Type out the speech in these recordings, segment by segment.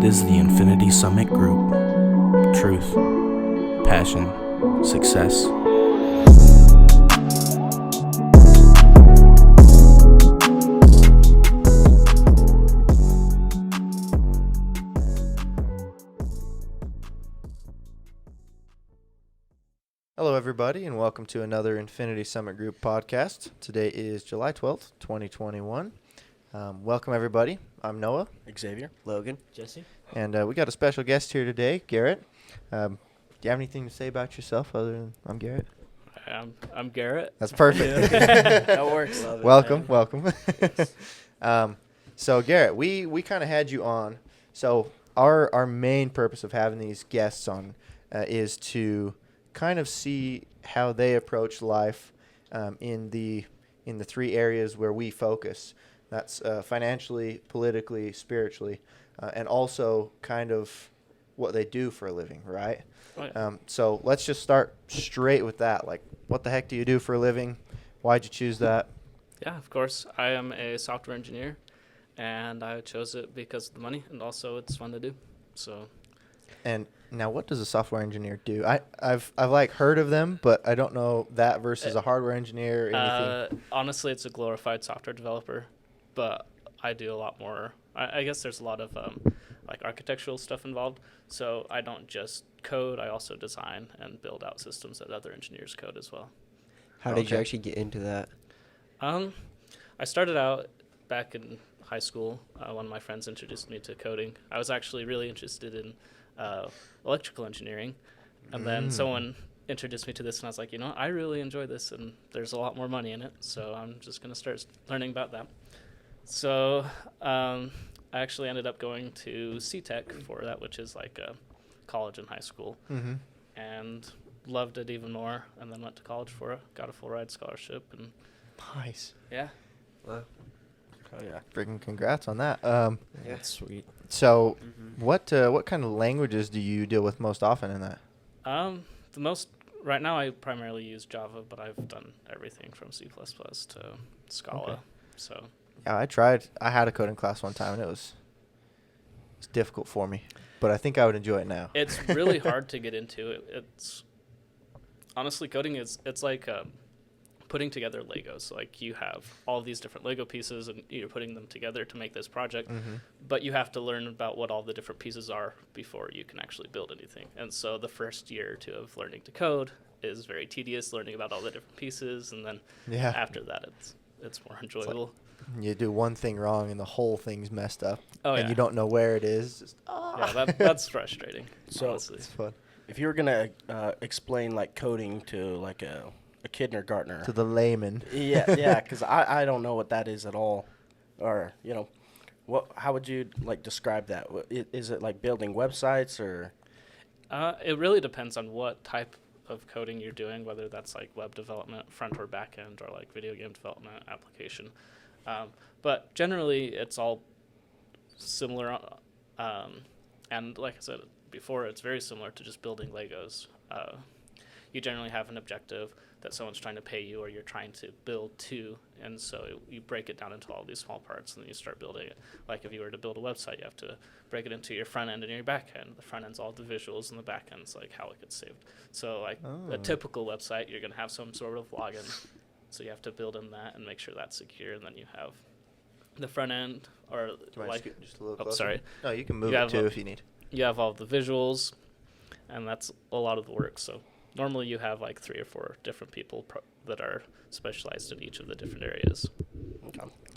This is the Infinity Summit Group. Truth, passion, success. Hello, everybody, and welcome to another Infinity Summit Group podcast. Today is July 12th, 2021. Welcome, everybody. I'm Noah. Xavier. Logan. Jesse. And we got a special guest here today, Garret. Do you have anything to say about yourself other than I'm Garret? I'm Garret. That's perfect. That works. Love it, welcome. So, Garret, we kind of had you on. So our main purpose of having these guests on is to kind of see how they approach life in the three areas where we focus. That's financially, politically, spiritually, and also kind of what they do for a living, right? Right. So let's just start straight with that. Like, what the heck do you do for a living? Why'd you choose that? Yeah, of course. I am a software engineer, and I chose it because of the money, and also it's fun to do. So. And now, what does a software engineer do? I've like heard of them, but I don't know that versus a hardware engineer or anything. Honestly, it's a glorified software developer, but I do a lot more. I guess there's a lot of like architectural stuff involved. So I don't just code; I also design and build out systems that other engineers code as well. How did you actually get into that? I started out back in high school. One of my friends introduced me to coding. I was actually really interested in electrical engineering, and then someone introduced me to this, and I was like, I really enjoy this, and there's a lot more money in it, so I'm just going to start learning about that. So I actually ended up going to C-Tech for that, which is like a college and high school, and loved it even more, and then went to college for it, got a full ride scholarship, and Nice. yeah. Wow. Oh yeah, freaking congrats on that. Yeah, sweet. So, what kind of languages do you deal with most often in that? The most right now I primarily use Java, but I've done everything from C++ to Scala. Okay. So Yeah, I tried. I had a coding class one time, and it's difficult for me, but I think I would enjoy it now. it's really hard to get into. It's honestly coding it's like putting together Legos. Like, you have all these different Lego pieces, and you're putting them together to make this project. But you have to learn about what all the different pieces are before you can actually build anything. And so the first year or two of learning to code is very tedious, learning about all the different pieces, and then after that it's more enjoyable. You do one thing wrong, and the whole thing's messed up, and yeah. you don't know where it is. Just, Yeah, that's frustrating. So honestly. it's fun. If you were gonna explain like coding to like a kindergartner, To the layman. yeah, because I don't know what that is at all, or how would you like describe that? Is it like building websites or? It really depends on what type of coding you're doing, whether that's like web development, front or back end, or like video game development application. But generally, it's all similar. And like I said before, it's very similar to just building Legos. You generally have an objective that someone's trying to pay you, or you're trying to build to, and so you break it down into all these small parts, and then you start building it. Like, if you were to build a website, you have to break it into your front end and your back end. The front end's all the visuals, and the back end's like how it gets saved. So like a typical website, you're gonna have some sort of login, so you have to build in that and make sure that's secure, and then you have the front end, or like just a little closer? sorry. No, you can move You it have too if you need. You have all the visuals, and that's a lot of the work. So normally you have like 3 or 4 different people that are specialized in each of the different areas.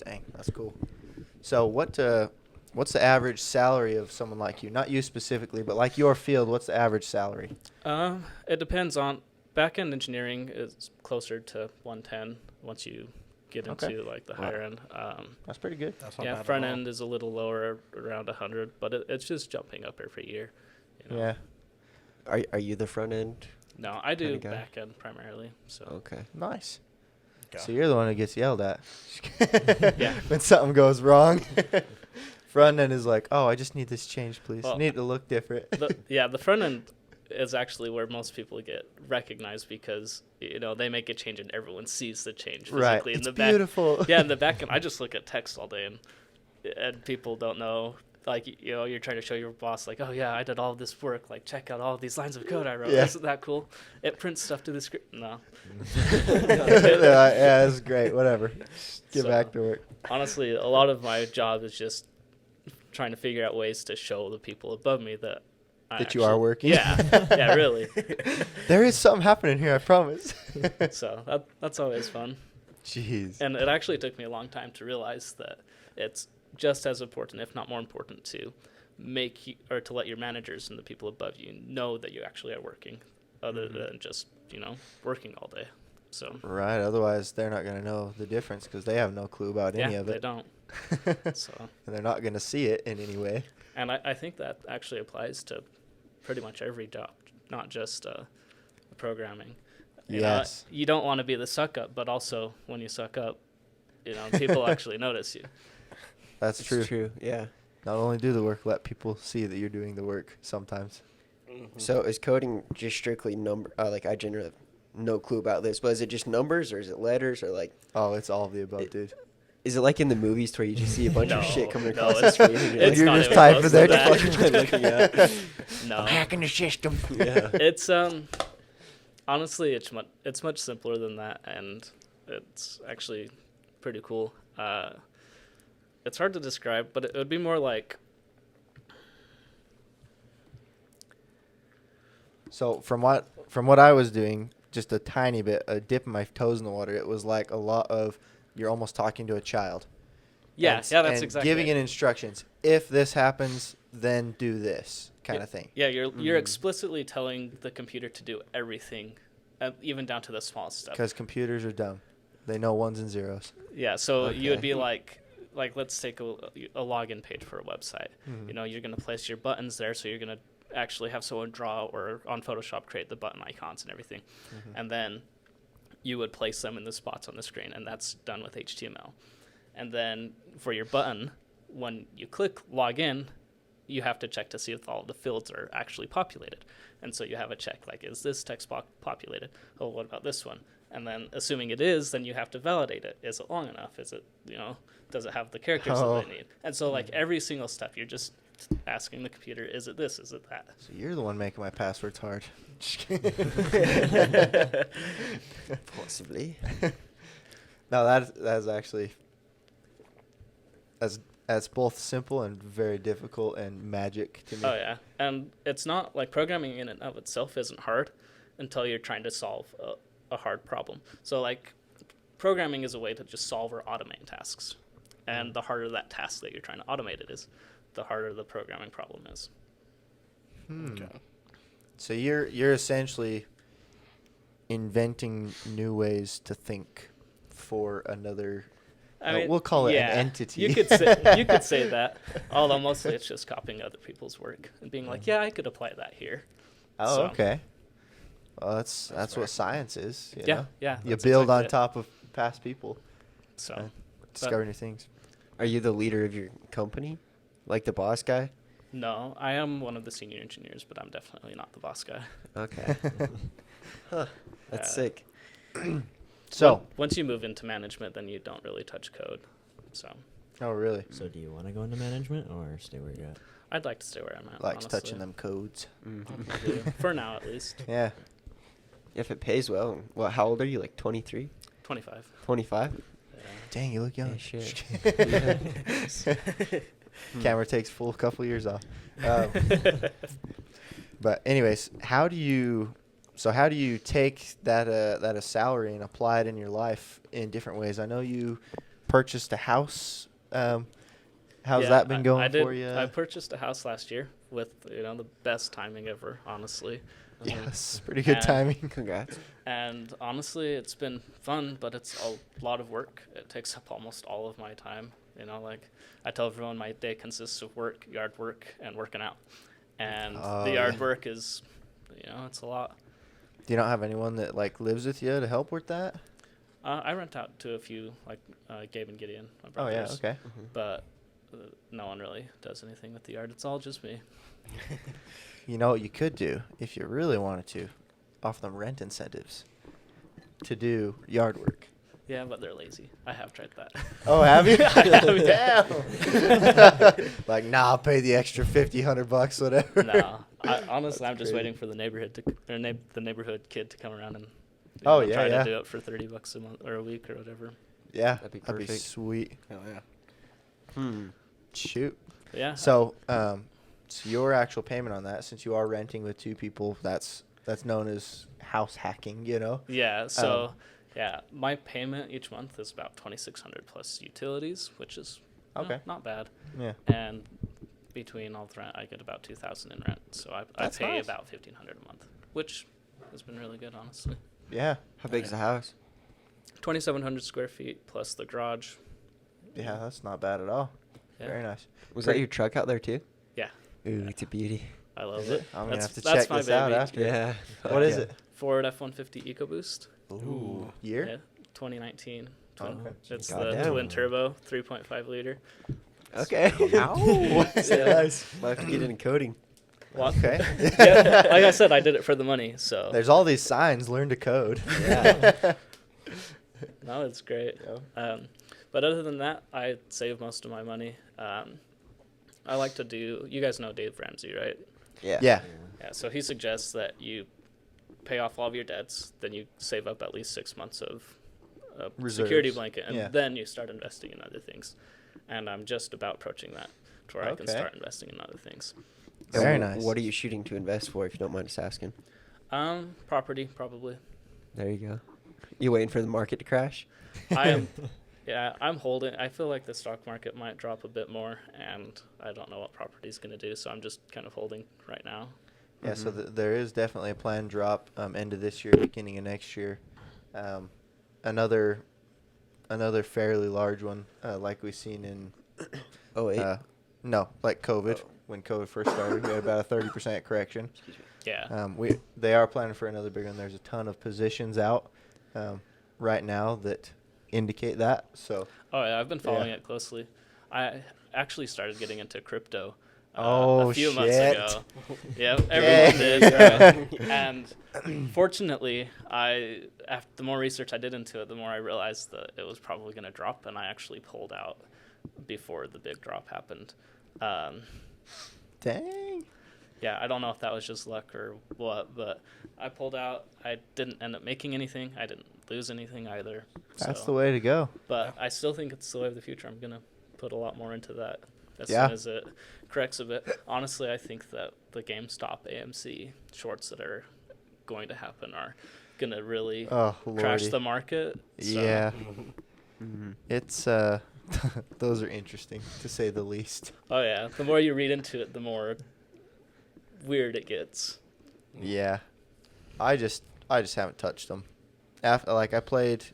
Dang, that's cool. So what's the average salary of someone like you? Not you specifically, but like your field, what's the average salary? It depends on back-end engineering is closer to 110 once you get into like the higher end. That's pretty good. That's not bad Front at all. end is a little lower, around 100, but it's just jumping up every year. Yeah. Are you the front end? No, I do Kinda guy? back end primarily. So Okay. Nice. Okay. So you're the one who gets yelled at. Yeah. When something goes wrong. Front end is like, oh, I just need this changed, please. Well, Need it to look different. the front end is actually where most people get recognized, because they make a change and everyone sees the change physically. Right. In It's the back. beautiful. Yeah, in the back end, I just look at text all day, and people don't know like, you know, you're trying to show your boss, like, oh yeah, I did all this work, like, check out all these lines of code I wrote. Yeah. Isn't that cool? It prints stuff to the screen. No. Yeah, that's great. Whatever. Get So, back to work. honestly, a lot of my job is just trying to figure out ways to show the people above me that You are working. Yeah, yeah, really. There is something happening here, I promise. So that's always fun. Jeez. And it actually took me a long time to realize that it's just as important, if not more important, to to let your managers and the people above you know that you actually are working, other than just, you know, working all day. So Right. Otherwise, they're not going to know the difference because they have no clue about any of they it. don't. So And they're not going to see it in any way. and I think that actually applies to pretty much every job, not just programming. You know, Yes. you don't want to be the suck up, but also when you suck up, you know, people actually notice you. That's true. True. Yeah. Not only do the work, let people see that you're doing the work sometimes. So is coding just strictly number? Like I generally have no clue about this, but is it just numbers or is it letters or like? Oh, it's all of the above, dude. Is it like in the movies where you just see a bunch of shit coming No, across the screen? And you're it's You're not just even typing close there to to that. fucking looking at. No, hacking the system. Yeah. it's honestly it's much simpler than that, and it's actually pretty cool. It's hard to describe, but it would be more like, So from what I was doing, just a tiny bit, dipping my toes in the water, it was like a lot of you're almost talking to a child. yeah, And- that's and exactly giving it. it instructions. If this happens, then do this kind of thing. Yeah, you're explicitly telling the computer to do everything, even down to the smallest stuff. Because computers are dumb. They know ones and zeros. Yeah, so you would Okay. be like let's take a login page for a website. Mhm. You know, you're going to place your buttons there, so you're going to actually have someone draw or on Photoshop create the button icons and everything. And then you would place them in the spots on the screen, and that's done with HTML. And then for your button, when you click login, you have to check to see if all the fields are actually populated. And so you have a check, like, is this text populated? Oh, what about this one? And then assuming it is, then you have to validate it. Is it long enough? Is it, you know, does it have the characters that they need? And so like every single step, you're just asking the computer, is it this? Is it that? So you're the one making my passwords hard. Possibly. No, that's actually that's both simple and very difficult and magic to me. Oh, yeah. And it's not like programming in and of itself isn't hard until you're trying to solve a hard problem. So like programming is a way to just solve or automate tasks. And the harder that task that you're trying to automate it is, the harder the programming problem is. So you're essentially inventing new ways to think for another. I mean, we'll call it yeah, an entity. You could say that. Although mostly it's just copying other people's work and being like, yeah, I could apply that here. Oh, So- okay. Well, that's fair. what science is. You Yeah, know? yeah. You that's build exactly on it. top of past people. So Discover new things. Are you the leader of your company? Like the boss guy? no, I am one of the senior engineers, but I'm definitely not the boss guy. Okay. Huh. That's sick. So, Once you move into management, then you don't really touch code. So oh really? So do you want to go into management or stay where you're at? I'd like to stay where I'm at. Likes honestly. touching them codes. I do. For now, at least. Yeah. If it pays well. Well, how old are you? Like 23? 25. 25? Yeah. Dang, you look young. Yeah, shit. Camera takes full couple years off. But anyways, how do you take that salary and apply it in your life in different ways? I know you purchased a house. How's Yeah, that been going I did. for you? I purchased a house last year with, you know, the best timing ever, honestly. Yes, pretty good And- timing. Congrats. And honestly, it's been fun, but it's a lot of work. It takes up almost all of my time. You know, like I tell everyone my day consists of work, yard work, and working out. And Oh, the yard yeah. work is, you know, it's a lot. Do you not have anyone that like lives with you to help with that? I rent out to a few, like Gabe and Gideon, my Oh yeah, brothers. okay. But no one really does anything with the yard. It's all just me. You know what you could do if you really wanted to, offer them rent incentives to do yard work. Yeah, but they're lazy. I have tried that. Oh, have you? I have, Damn. Like, nah, I'll pay the extra $50, $100, whatever. No, honestly, That's I'm just crazy. waiting for the the neighborhood kid to come around and Oh, yeah, try yeah. to do it for $30 a month or a week or whatever. Yeah, That'd be that'd be perfect. sweet. Hell yeah. Shoot. But yeah. So, so your actual payment on that, since you are renting with two people, that's known as house hacking, you know? Yeah. So, yeah, my payment each month is about $2,600 plus utilities, which is Okay. not bad. Yeah. And between all the rent, I get about $2,000 in rent. So I That's pay nice. about $1,500 a month, which has been really good, honestly. Yeah. How big's the house? 2,700 square feet plus the garage. Yeah, that's not bad at all. Yeah. Very nice. Was Great. that your truck out there too? Yeah. Ooh, it's a beauty. I love Is it. it? I'm going to have to That's check my this out baby. after. Yeah. What is Yeah. it? Ford F-150 EcoBoost. Ooh. Year? Yeah, 2019. Okay. It's Goddamn. the twin turbo, 3.5 liter. Okay. Ow. Nice. Might have to get into coding. Well, Okay. yeah, like I said, I did it for the money, so There's all these signs. Learn to code. Yeah. no, it's great. Yeah. But other than that, I save most of my money. I like to do. You guys know Dave Ramsey, right? Yeah. Yeah. Yeah. So he suggests that you pay off all of your debts, then you save up at least 6 months of a security Reserves. blanket, and Yeah. then you start investing in other things. And I'm just about approaching that to where I can Okay. start investing in other things. And Very nice. What are you shooting to invest for, if you don't mind us asking? Property probably. There you go. You waiting for the market to crash? I am. Yeah, I'm holding. I feel like the stock market might drop a bit more, and I don't know what property's going to do, so I'm just kind of holding right now. Yeah, so Mhm. there is definitely a planned drop end of this year, beginning of next year. Another fairly large one, like we've seen in Oh, wait. no, like COVID. Oh. When COVID first started, we had about a 30% correction. Excuse me. Yeah. They are planning for another big one. There's a ton of positions out right now that indicate that. So Oh yeah, I've been following Yeah. it closely. I actually started getting into crypto Oh, a few months shit. ago. Yeah, Yeah. everyone did. And fortunately, the more research I did into it, the more I realized that it was probably going to drop, and I actually pulled out before the big drop happened. dang. Yeah, I don't know if that was just luck or what, but I pulled out. I didn't end up making anything. I didn't lose anything either. That's so. the way to go. But I still think it's the way of the future. I'm going to put a lot more into that as Yeah. soon as it corrects a bit. Honestly, I think that the GameStop AMC shorts that are going to happen are going to really Oh, crash lordy. the market. So, Yeah. Mhm. It's those are interesting to say the least. Oh, yeah. The more you read into it, the more weird it gets. Yeah. I just haven't touched them. After I played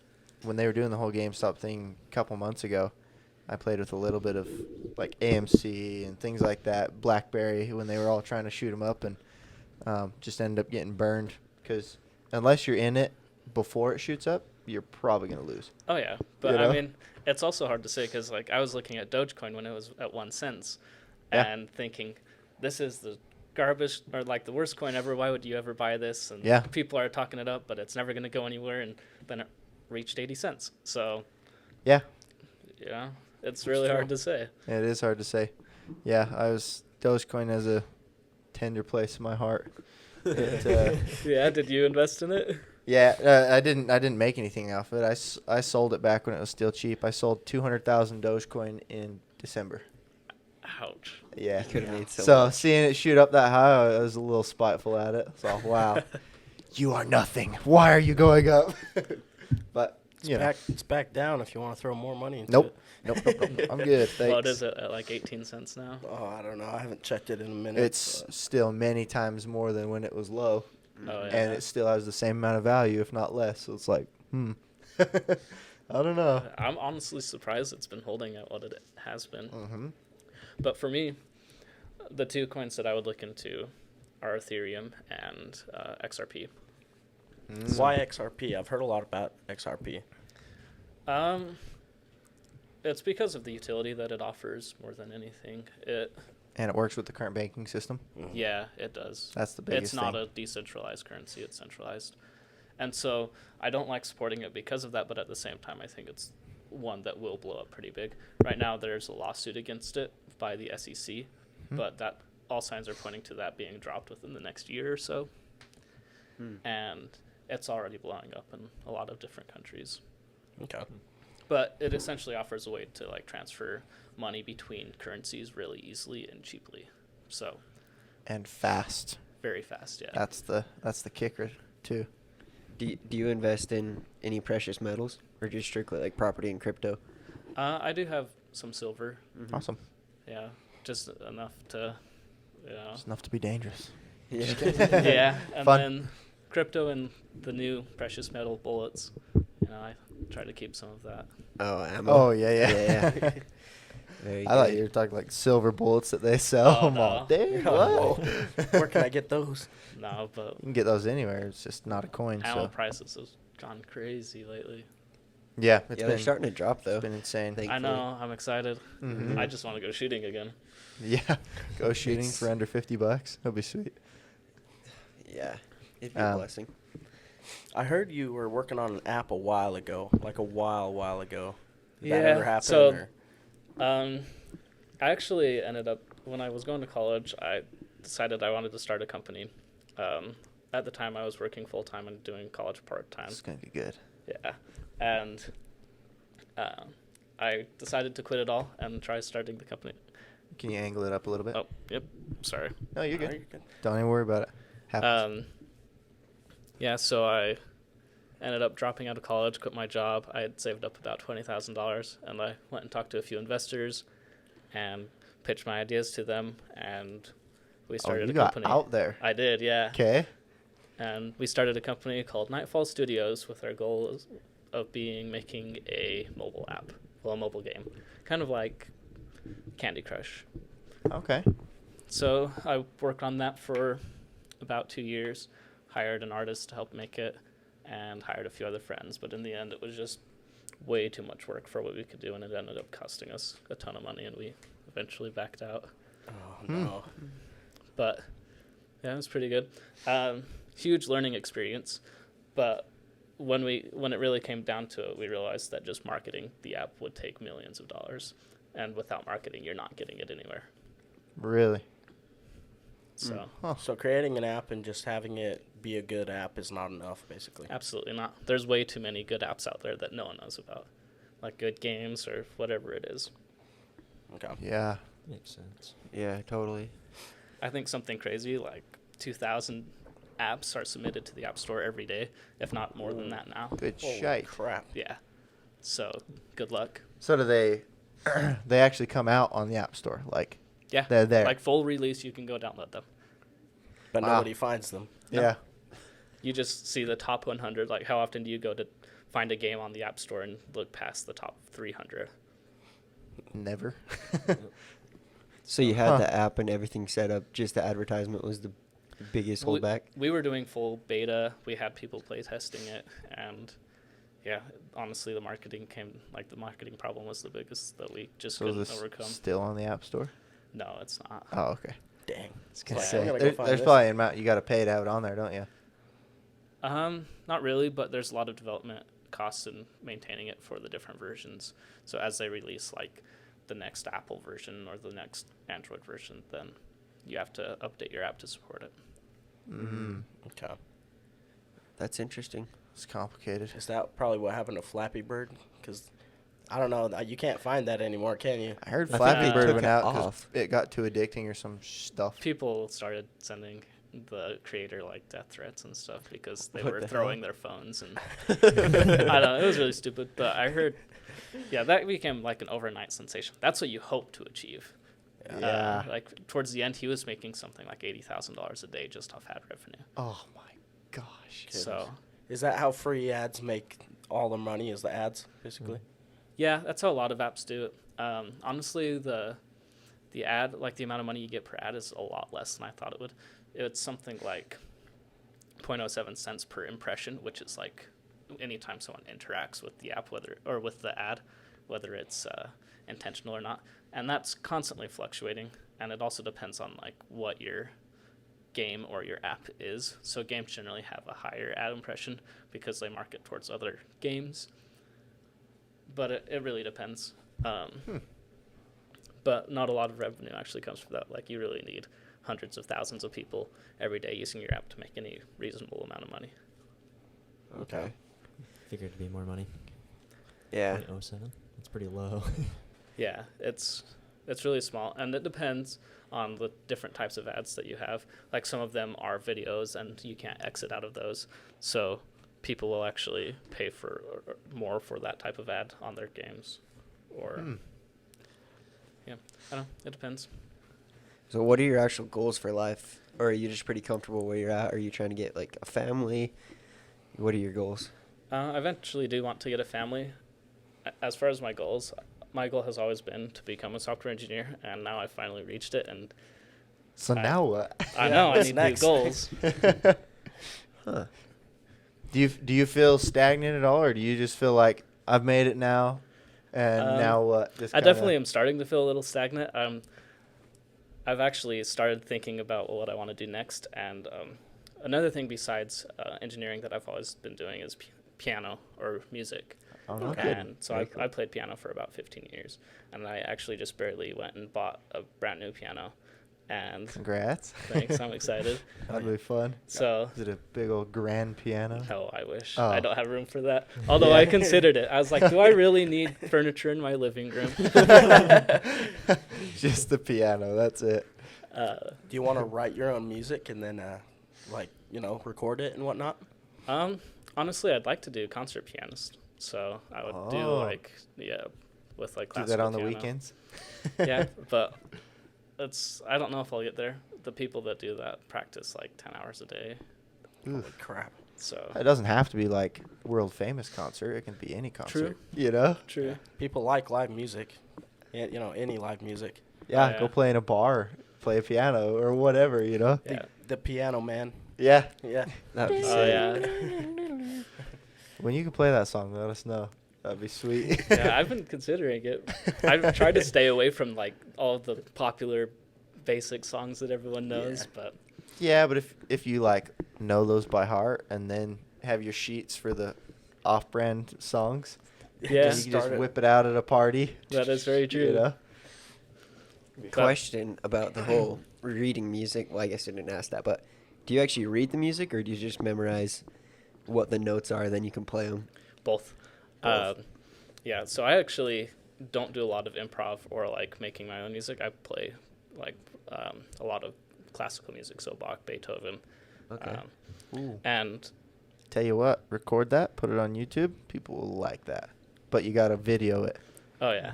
when they were doing the whole GameStop thing a couple months ago. I played with a little bit of like AMC and things like that, BlackBerry, when they were all trying to shoot them up, and just ended up getting burned because unless you're in it before it shoots up, you're probably gonna lose. Oh, yeah. But, You know? I mean, it's also hard to say because, like, I was looking at Dogecoin when it was at 1 cent Yeah. and thinking, this is the garbage or, like, the worst coin ever. Why would you ever buy this? And Yeah. people are talking it up, but it's never going to go anywhere. And then it reached 80 cents. So, Yeah, yeah, it's really hard to say. it is hard to say. Yeah, Dogecoin has a tender place in my heart. It, Yeah, did you invest in it? yeah, I didn't make anything off it. I sold it back when it was still cheap. I sold 200,000 Dogecoin in December. Ouch. Yeah. You could have made So much. seeing it shoot up that high, I was a little spiteful at it. So wow, you are nothing. Why are you going up? But you know, It's back down if you want to throw more money into Nope. it. nope. I'm good. Thanks. What is it at like 18 cents now? Oh, I don't know. I haven't checked it in a minute. It's but still many times more than when it was low, Oh, yeah. and it still has the same amount of value, if not less. So it's like, I don't know. I'm honestly surprised it's been holding at what it has been. Mm-hmm. But for me, the two coins that I would look into are Ethereum and XRP. Why XRP? I've heard a lot about XRP. It's because of the utility that it offers more than anything. And it works with the current banking system. Yeah, it does. That's the biggest It's not thing. a decentralized currency; it's centralized. And so I don't like supporting it because of that, but at the same time, I think it's one that will blow up pretty big. Right now, there's a lawsuit against it by the SEC, but that all signs are pointing to that being dropped within the next year or so. And it's already blowing up in a lot of different countries. Okay. But it essentially offers a way to like transfer money between currencies really easily and cheaply. So And fast. very fast, yeah. That's the kicker too. Do you invest in any precious metals or just strictly like property and crypto? I do have some silver, Awesome. yeah, just enough to, you know. It's enough to be dangerous. Yeah. Yeah, and Fun. then crypto and the new precious metal bullets. You know, I try to keep some of that. Oh, ammo. Oh yeah. Yeah. Very I thought good. you were talking like silver bullets that they sell. Oh, I'm all, no. dang, Oh, what? where can I get those? No, but You can get those anywhere. It's just not a coin. ammo So prices have gone crazy lately. yeah, it's Yeah, been they're starting to drop though. it's been insane. Thank- I know, I'm excited. Mhm. I just want to go shooting again. Yeah, go shooting It's- for under $50. That'd be sweet. Yeah, it'd be a blessing. I heard you were working on an app a while ago, like a while ago. Did Yeah, that ever happen? so- or? I actually ended up, when I was going to college, I decided I wanted to start a company. At the time, I was working full-time and doing college part-time. It's gonna be good. Yeah. And I decided to quit it all and try starting the company. Can you angle it up a little bit? Oh, yep. Sorry. No, you're Oh, good. you're good. Don't even worry about it. Happens. Yeah, so I ended up dropping out of college, quit my job. I had saved up about $20,000, and I went and talked to a few investors and pitched my ideas to them, and we started you a got company. out there. I did, yeah. Okay. And we started a company called Nightfall Studios with our goal of making a mobile app, well, a mobile game, kind of like Candy Crush. Okay. So I worked on that for about 2 years, hired an artist to help make it, and hired a few other friends. But in the end, it was just way too much work for what we could do, and it ended up costing us a ton of money, and we eventually backed out. Oh, no. But yeah, it was pretty good. Huge learning experience, but when it really came down to it, we realized that just marketing the app would take millions of dollars, and without marketing, you're not getting it anywhere. Really? So Huh. So creating an app and just having it be a good app is not enough, basically. absolutely not. There's way too many good apps out there that no one knows about, like good games or whatever it is. Okay. Yeah. Makes sense. Yeah, totally. I think something crazy like 2,000 apps are submitted to the App Store every day, if not more than that now. Good Holy shite. crap. Yeah. So good luck. So do they? They actually come out on the App Store, like Yeah. they're there. Like full release, you can go download them. But Wow. nobody finds them. Yeah. You just see the top 100. Like, how often do you go to find a game on the App Store and look past the top 300? Never. So you had Huh. the app and everything set up. Just the advertisement was the biggest holdback. We were doing full beta. We had people play testing it, and yeah, honestly, the marketing problem was the biggest that we just So couldn't this overcome. still on the App Store? No, it's not. Oh, okay. Dang. I was gonna Yeah. say I'm gonna go find there's this. probably an amount you got to pay to have it on there, don't you? Not really, but there's a lot of development costs in maintaining it for the different versions. So as they release like the next Apple version or the next Android version, then you have to update your app to support it. Mm-hmm. Okay. That's interesting. It's complicated. Is that probably what happened to Flappy Bird? Because I don't know. You can't find that anymore, can you? I heard I think Flappy they Bird took went it out because off. it got too addicting or some stuff. People started sending the creator like death threats and stuff because they What were the throwing hell? their phones and I don't know, it was really stupid. But I heard, yeah, that became like an overnight sensation. That's what you hope to achieve. Yeah. Like towards the end, he was making something like $80,000 a day just off ad revenue. Oh my gosh. So Is that how free ads make all the money? Is the ads, basically? yeah, that's how a lot of apps do it. Honestly, the ad, like the amount of money you get per ad is a lot less than I thought it would. It's something like 0.07 cents per impression, which is like anytime someone interacts with the app, with the ad, whether it's intentional or not. And that's constantly fluctuating. And it also depends on like what your game or your app is. So games generally have a higher ad impression because they market towards other games. But it really depends. But not a lot of revenue actually comes from that. Like, you really need hundreds of thousands of people every day using your app to make any reasonable amount of money. Okay. Figured to be more money. Yeah. 0.07. That's pretty low. Yeah, it's really small, and it depends on the different types of ads that you have. Like, some of them are videos, and you can't exit out of those. So people will actually pay for more for that type of ad on their games. Or, yeah, I don't know. It depends. So what are your actual goals for life? Or are you just pretty comfortable where you're at? Are you trying to get, like, a family? What are your goals? I eventually do want to get a family. As far as my goals, my goal has always been to become a software engineer, and now I finally reached it. And So now what? I know I what's need next? new goals. Huh. Do you feel stagnant at all, or do you just feel like I've made it now, and now what? Just I definitely am starting to feel a little stagnant. I've actually started thinking about what I want to do next, and another thing besides engineering that I've always been doing is piano or music. Oh, no And kidding. so Very cool. I played piano for about 15 years, and I actually just barely went and bought a brand new piano. And Congrats. thanks, I'm excited. That'd be fun. So, Is it a big old grand piano? no, I wish. Oh. I don't have room for that. Although I considered it. I was like, do I really need furniture in my living room? Just the piano. That's it. Do you want to write your own music and then, record it and whatnot? Honestly, I'd like to do concert pianist. So I would do Oh. with like Do classical that on the piano. weekends. Yeah, but I don't know if I'll get there. The people that do that practice like 10 hours a day. Holy crap. So It doesn't have to be like world famous concert. It can be any concert. You know? true. People like live music. Any live music. Yeah, Yeah. go play in a bar, play a piano or whatever, you know? Yeah. The piano man. Yeah. Yeah. That'd be Oh sick. yeah. When you can play that song, let us know. That'd be sweet. Yeah, I've been considering it. I've tried to stay away from like all the popular basic songs that everyone knows, but Yeah, but if you like know those by heart and then have your sheets for the off-brand songs, yeah, you can just Start it. whip it out at a party. that is very true. You know? Question about the whole reading music. Well, I guess I didn't ask that, but do you actually read the music, or do you just memorize what the notes are, then you can play them? Both. Both. Yeah, so I actually don't do a lot of improv or like making my own music. I play like a lot of classical music, so Bach, Beethoven. Okay. Ooh. And Tell you what, record that, put it on YouTube. People will like that. But you got to video it. oh yeah,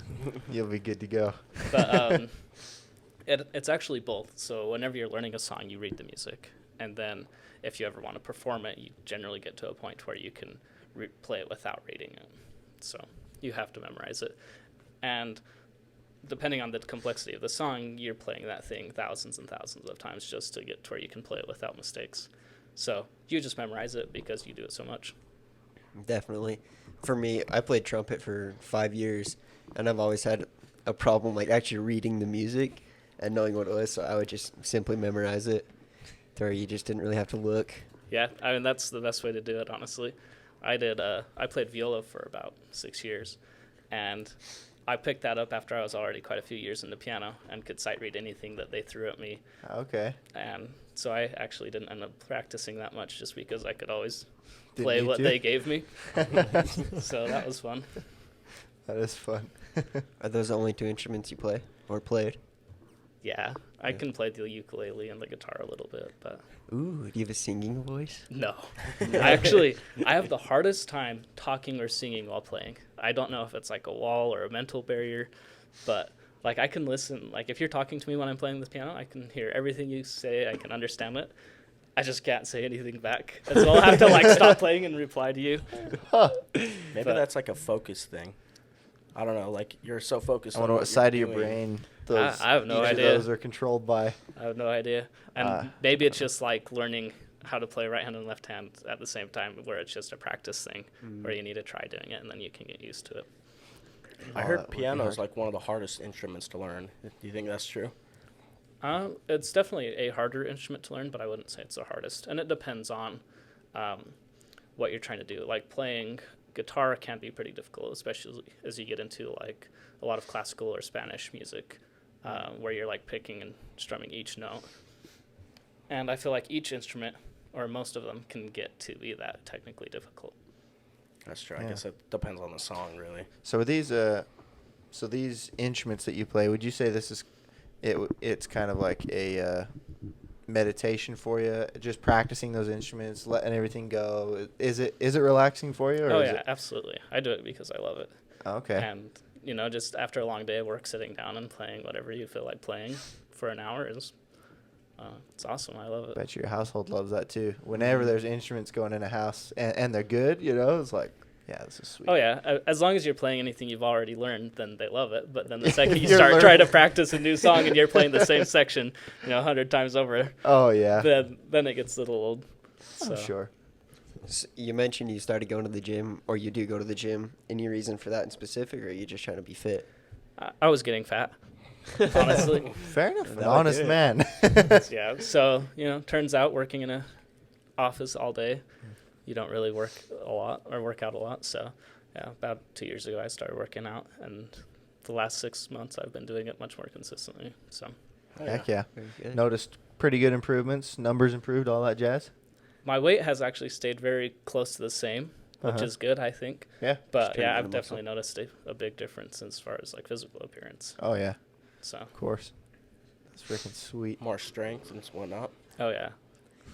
You'll be good to go. but it's actually both. So whenever you're learning a song, you read the music, and then if you ever want to perform it, you generally get to a point where you can play it without reading it. So you have to memorize it, and depending on the complexity of the song, you're playing that thing thousands and thousands of times just to get to where you can play it without mistakes. So you just memorize it because you do it so much. Definitely. For me, I played trumpet for 5 years, and I've always had a problem like actually reading the music and knowing what it was, so I would just simply memorize it to where you just didn't really have to look. Yeah, I mean, that's the best way to do it, honestly. I played viola for about 6 years, and I picked that up after I was already quite a few years into piano and could sight read anything that they threw at me. Okay. And so I actually didn't end up practicing that much just because I could always Didn't play need what to. they gave me. So that was fun. That is fun. Are those the only two instruments you play or played? Yeah, I Yeah. can play the ukulele and the guitar a little bit, but Ooh, do you have a singing voice? no. I have the hardest time talking or singing while playing. I don't know if it's like a wall or a mental barrier, but like I can listen. Like if you're talking to me when I'm playing the piano, I can hear everything you say. I can understand it. I just can't say anything back. And so I'll have to like stop playing and reply to you. Maybe But- that's like a focus thing. I don't know. Like you're so focused. I on wonder what side of you're your doing. brain those, I have no each idea. of those are controlled by. I have no idea. And maybe it's just like learning how to play right hand and left hand at the same time, where it's just a practice thing where you need to try doing it and then you can get used to it. I Oh, heard that would be piano is hard. like one of the hardest instruments to learn. Do you think that's true? It's definitely a harder instrument to learn, but I wouldn't say it's the hardest. And it depends on what you're trying to do. Like playing guitar can be pretty difficult, especially as you get into like a lot of classical or Spanish music, where you're like picking and strumming each note. And I feel like each instrument, or most of them, can get to be that technically difficult. That's true. Yeah. I guess it depends on the song, really. So these instruments that you play, would you say this is it's kind of like a meditation for you, just practicing those instruments, letting everything go? Is it relaxing for you? Or Oh is yeah, it? absolutely. I do it because I love it. Okay. And just after a long day of work, sitting down and playing whatever you feel like playing for an hour is it's awesome. I love it. Bet your household loves that too. Whenever there's instruments going in a house and they're good, it's like, yeah, this is sweet. Oh yeah, as long as you're playing anything you've already learned, then they love it. But then the second you You're start learning. trying to practice a new song and you're playing the same section, 100 times over, Oh yeah. then it gets a little old. I'm sure. You mentioned you started going to the gym, or you do go to the gym. Any reason for that in specific, or are you just trying to be fit? I was getting fat, honestly. Fair enough. An That would honest do it. man. Yeah. So turns out working in a office all day, you don't really work a lot or work out a lot. So yeah, about 2 years ago I started working out, and the last 6 months I've been doing it much more consistently. So Heck yeah. Very good. Noticed pretty good improvements. Numbers improved, all that jazz. my weight has actually stayed very close to the same, which Uh-huh. is good, I think. Yeah. But turning yeah, on I've the muscle. definitely noticed a big difference as far as like physical appearance. Oh yeah. So Of course. That's freaking sweet. More strength and whatnot. oh yeah,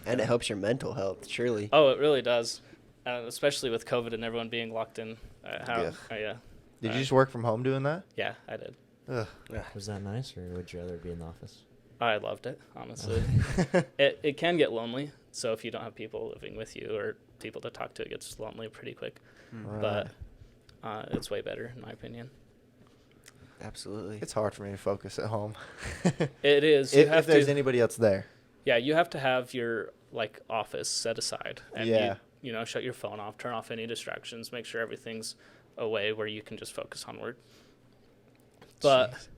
And it helps your mental health, surely. oh it really does, especially with COVID and everyone being locked in. Ugh. Yeah. Did you just work from home doing that? Yeah, I did. Ugh. Yeah. Was that nice, or would you rather be in the office? I loved it, honestly. It can get lonely, so if you don't have people living with you or people to talk to, it gets lonely pretty quick. Right. But it's way better, in my opinion. Absolutely. It's hard for me to focus at home. It is. If there's anybody else there. Yeah, you have to have your like office set aside, and Yeah. you shut your phone off, turn off any distractions, make sure everything's away where you can just focus on work. But Jeez.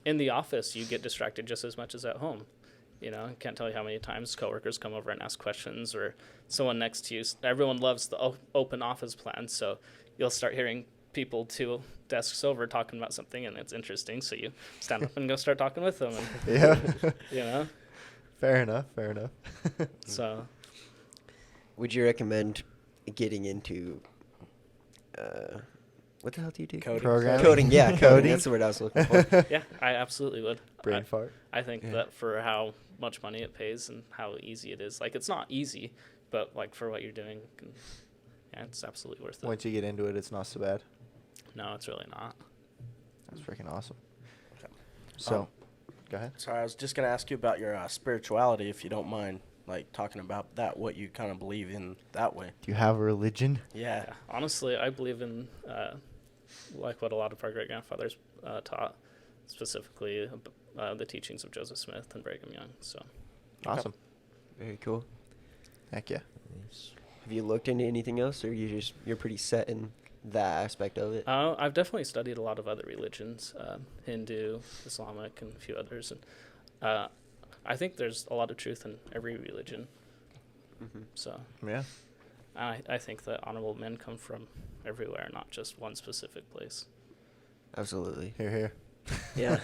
in the office, you get distracted just as much as at home. I can't tell you how many times coworkers come over and ask questions, or someone next to you. Everyone loves the open office plan, so you'll start hearing people 2 desks over talking about something, and it's interesting. So you stand up and go start talking with them, and Yeah. Fair enough. So Would you recommend getting into, what the hell do you do? Coding. Programming? Coding, yeah, Coding? coding. That's the word I was looking for. yeah, I absolutely would. Brain fart. I think Yeah. that for how much money it pays and how easy it is, like it's not easy, but like for what you're doing, yeah, it's absolutely worth it. Once you get into it, it's not so bad. No, it's really not. That's freaking awesome. So, go ahead. Sorry, I was just going to ask you about your spirituality, if you don't mind, like talking about that, what you kind of believe in that way. Do you have a religion? Yeah. Yeah, honestly, I believe in like what a lot of our great grandfathers taught, specifically the teachings of Joseph Smith and Brigham Young. So Awesome. Very cool. Heck yeah. Nice. Have you looked into anything else, or you're pretty set in that aspect of it? I've definitely studied a lot of other religions, Hindu, Islamic, and a few others, and I think there's a lot of truth in every religion. Mm-hmm. So Yeah. I think that honorable men come from everywhere, not just one specific place. Absolutely. Here. Yeah.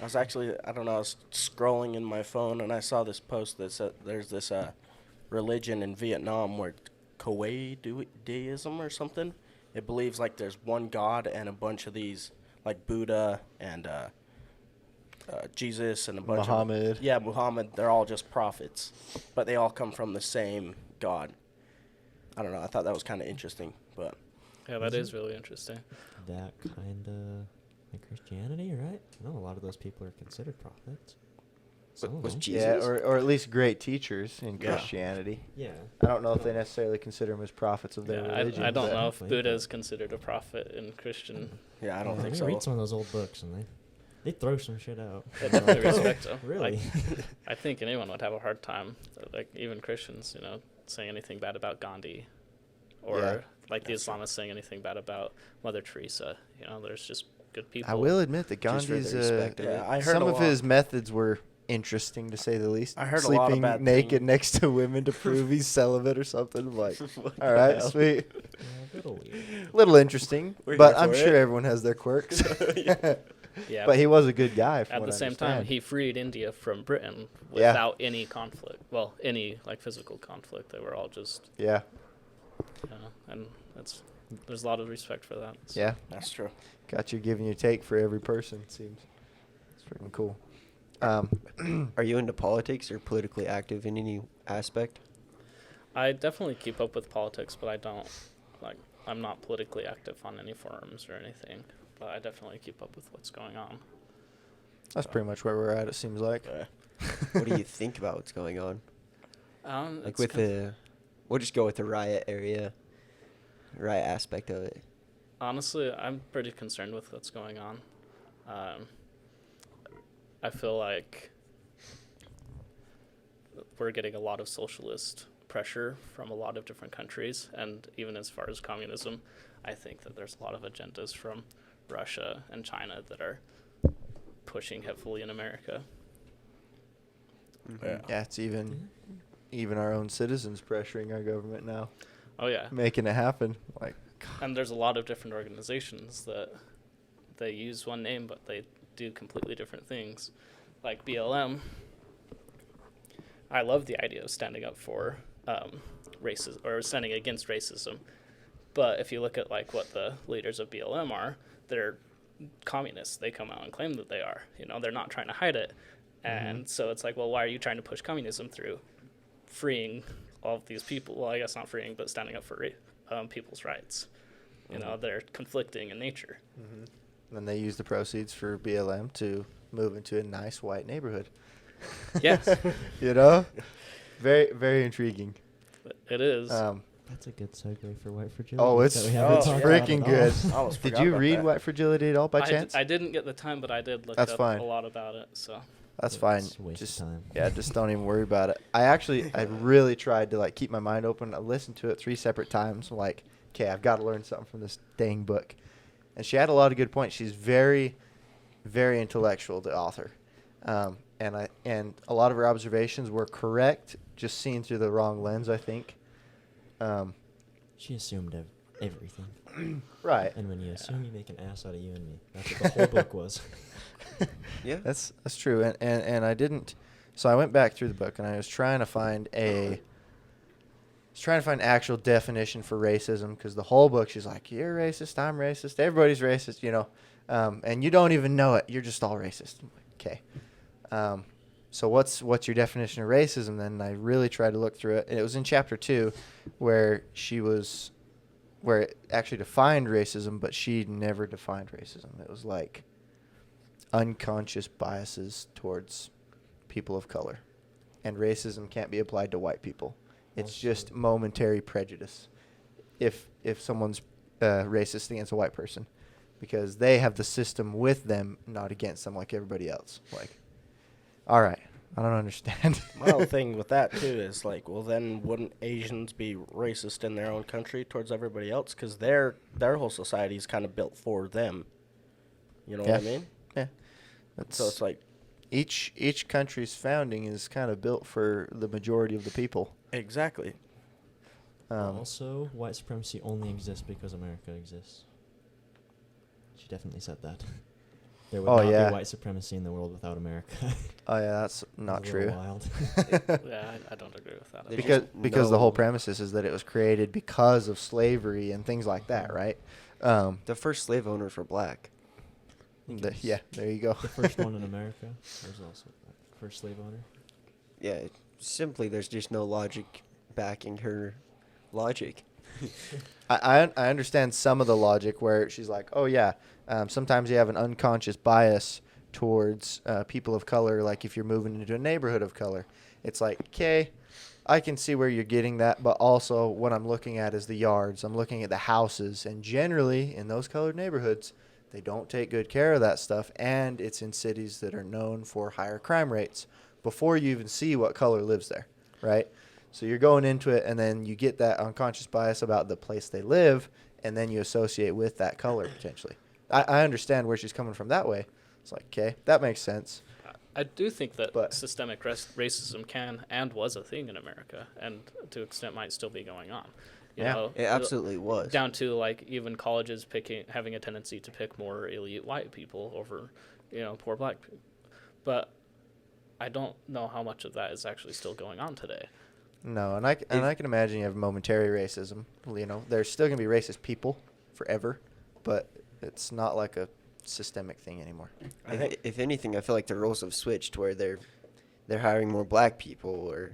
I was actually, I don't know, I was scrolling in my phone and I saw this post that said there's this religion in Vietnam where Khmer deism or something. It believes like there's one God and a bunch of these like Buddha and Jesus and a bunch Muhammad. of Muhammad. They're all just prophets, but they all come from the same God. I don't know. I thought that was kind of interesting, but Yeah, that is really interesting. That kind of like Christianity, right? I know a lot of those people are considered prophets. Some of Was them. Yeah, Jesus? or at least great teachers in Yeah. Christianity. Yeah. I don't know if they necessarily consider them as prophets of their Yeah, religion. I don't but- know if Definitely. Buddha is considered a prophet in Christian. yeah, I don't Yeah, think I so. read some of those old books, and they throw some shit out. I definitely respect them. Really? Like, I think anyone would have a hard time, like even Christians, saying anything bad about Gandhi, or Yeah. like the That's true. Islamists saying anything bad about Mother Teresa. There's just good people. I will admit that Just for the Gandhi's respect of Yeah, it. I heard some a of lot. his methods were interesting to say the least. I heard a Sleeping lot of bad naked things. next to women to prove he's celibate or something. I'm like, What all the right, hell? sweet. Yeah, a little weird. Little interesting, We're but here I'm for sure it. everyone has their quirks. Yeah. But he was a good guy. From At what the I same time, understand. he freed India from Britain Yeah. without any conflict. Well, any like physical conflict. They were all just, Yeah, and there's a lot of respect for that. So. yeah. That's true. Got you giving your take for every person. It seems it's freaking cool. Are you into politics or politically active in any aspect? I definitely keep up with politics, but I don't I'm not politically active on any forums or anything. But I definitely keep up with what's going on. That's pretty much where we're at. It seems like. What do you think about what's going on? Like It's with we'll just go with the riot aspect of it. honestly, I'm pretty concerned with what's going on. I feel like we're getting a lot of socialist pressure from a lot of different countries, and even as far as communism, I think that there's a lot of agendas from Russia and China that are pushing heavily in America. Yeah. Yeah, it's even our own citizens pressuring our government now, Oh yeah, making it happen. Like, and there's a lot of different organizations that they use one name, but they do completely different things. Like BLM, I love the idea of standing up for racism or standing against racism. But if you look at like what the leaders of BLM are, they're communists. They come out and claim that they are. They're not trying to hide it. And so it's like, well, why are you trying to push communism through freeing all of these people? Well, I guess not freeing, but standing up for people's rights. They're conflicting in nature. and they use the proceeds for BLM to move into a nice white neighborhood. Yes, Very, very intriguing. it is. That's a good segue for white fragility. Oh, it's that we haven't talked about freaking at good. all. I almost Did forgot you about read that. White Fragility at all by chance? I didn't get the time, but I did look That's up fine. a lot about it. So That's Yeah, fine. it's a waste of Just time. yeah, just don't even worry about it. I really tried to keep my mind open. I listened to it 3 separate times. I'm like, okay, I've got to learn something from this dang book. And she had a lot of good points. She's very, very intellectual, the author. And a lot of her observations were correct, just seen through the wrong lens, I think. She assumed everything. Right. And when you assume, you make an ass out of you and me. That's what the whole book was. Yeah. That's true. And I didn't. So I went back through the book and I was trying to find actual definition for racism, because the whole book she's like, you're racist, I'm racist, everybody's racist, and you don't even know it. You're just all racist. I'm like, okay. So what's your definition of racism then? And I really tried to look through it. And it was in chapter 2 where it actually defined racism, but she never defined racism. It was like unconscious biases towards people of color. And racism can't be applied to white people. It's Also- just momentary prejudice if someone's racist against a white person, because they have the system with them, not against them like everybody else. Like, all right, I don't understand. My whole thing with that too is like, well, then wouldn't Asians be racist in their own country towards everybody else? Because their whole society is kind of built for them. You know what I mean? Yeah. So it's like, each country's founding is kind of built for the majority of the people. exactly. Also, white supremacy only exists because America exists. She definitely said that. There would not yeah. be white supremacy in the world without America. Oh yeah, that's not It's a little true. Wild. yeah, I don't agree with that. They Because the whole No. premise is that it was created because of slavery and things like that, right? The first slave owners were black. Yeah, there you go. The first one in America was also the first slave owner. Yeah, simply there's just no logic backing her logic. I understand some of the logic where she's like, oh yeah, sometimes you have an unconscious bias towards people of color, like if you're moving into a neighborhood of color. It's like, okay, I can see where you're getting that, but also what I'm looking at is the yards. I'm looking at the houses, and generally in those colored neighborhoods, they don't take good care of that stuff, and it's in cities that are known for higher crime rates before you even see what color lives there, right? So you're going into it, and then you get that unconscious bias about the place they live, and then you associate with that color potentially. I understand where she's coming from that way. It's like, okay, that makes sense. I do think that But- systemic racism can and was a thing in America, and to an extent might still be going on. You Yeah, know, It absolutely was. down to like even colleges having a tendency to pick more elite white people over, poor black people. But I don't know how much of that is actually still going on today. No, and I can imagine you have momentary racism. There's still going to be racist people forever, but it's not like a systemic thing anymore. I think If anything, I feel like the roles have switched where they're hiring more black people or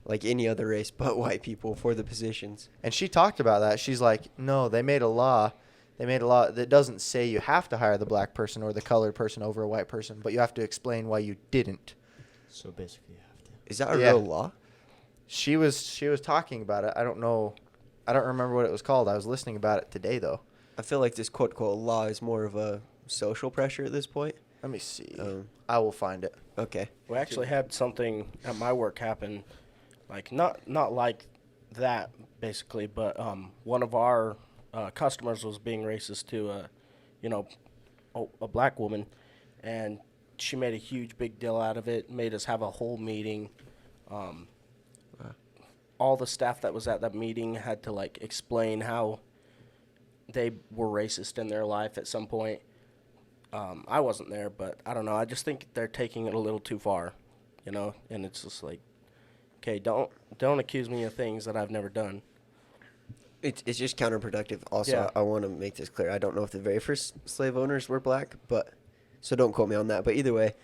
like any other race but white people for the positions. And she talked about that. She's like, no, they made a law that doesn't say you have to hire the black person or the colored person over a white person, but you have to explain why you didn't. So basically, you have to. Is that a Yeah. real law? She was talking about it. I don't know. I don't remember what it was called. I was listening about it today, though. I feel like this quote-unquote law is more of a social pressure at this point. Let me see. Um, I will find it. Okay. we actually had something at my work happen, like not like that basically, but one of our customers was being racist to a black woman, and she made a huge big deal out of it. Made us have a whole meeting. All the staff that was at that meeting had to like explain how they were racist in their life at some point. I wasn't there, but I don't know. I just think they're taking it a little too far, and it's just like, okay, don't accuse me of things that I've never done. It's just counterproductive. Also, Yeah. I want to make this clear. I don't know if the very first slave owners were black, but so don't quote me on that. But either way,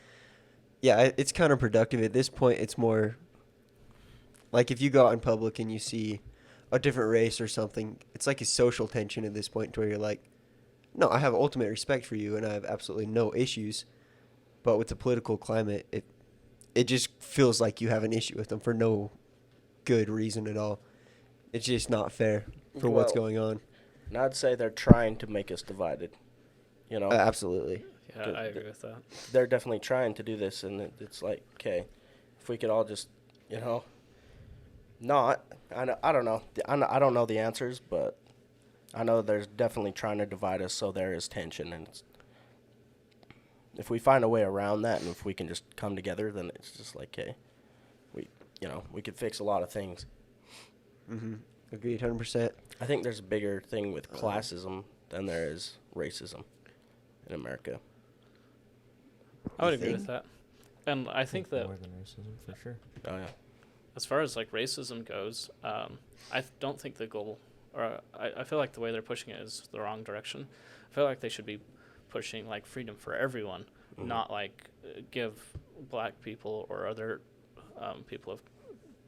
yeah, it's counterproductive. At this point, it's more like if you go out in public and you see a different race or something, it's like a social tension at this point to where you're like, no, I have ultimate respect for you and I have absolutely no issues. But with the political climate, it just feels like you have an issue with them for no good reason at all. It's just not fair for what's Well, going on. And I'd say they're trying to make us divided. Absolutely. Yeah, Good. I agree with that. They're definitely trying to do this, and it's like, okay, if we could all just, not. I don't know. I don't know the answers, but I know there's definitely trying to divide us, so there is tension, and if we find a way around that, and if we can just come together, then it's just like, okay, we could fix a lot of things. Mm-hmm. Agreed, 100%. I think there's a bigger thing with classism than there is racism in America. I would You agree think? with that. And I think that more than racism for sure. Oh yeah. as far as like racism goes, I don't think the goal, or I feel like the way they're pushing it is the wrong direction. I feel like they should be pushing like freedom for everyone, not like give black people or other people of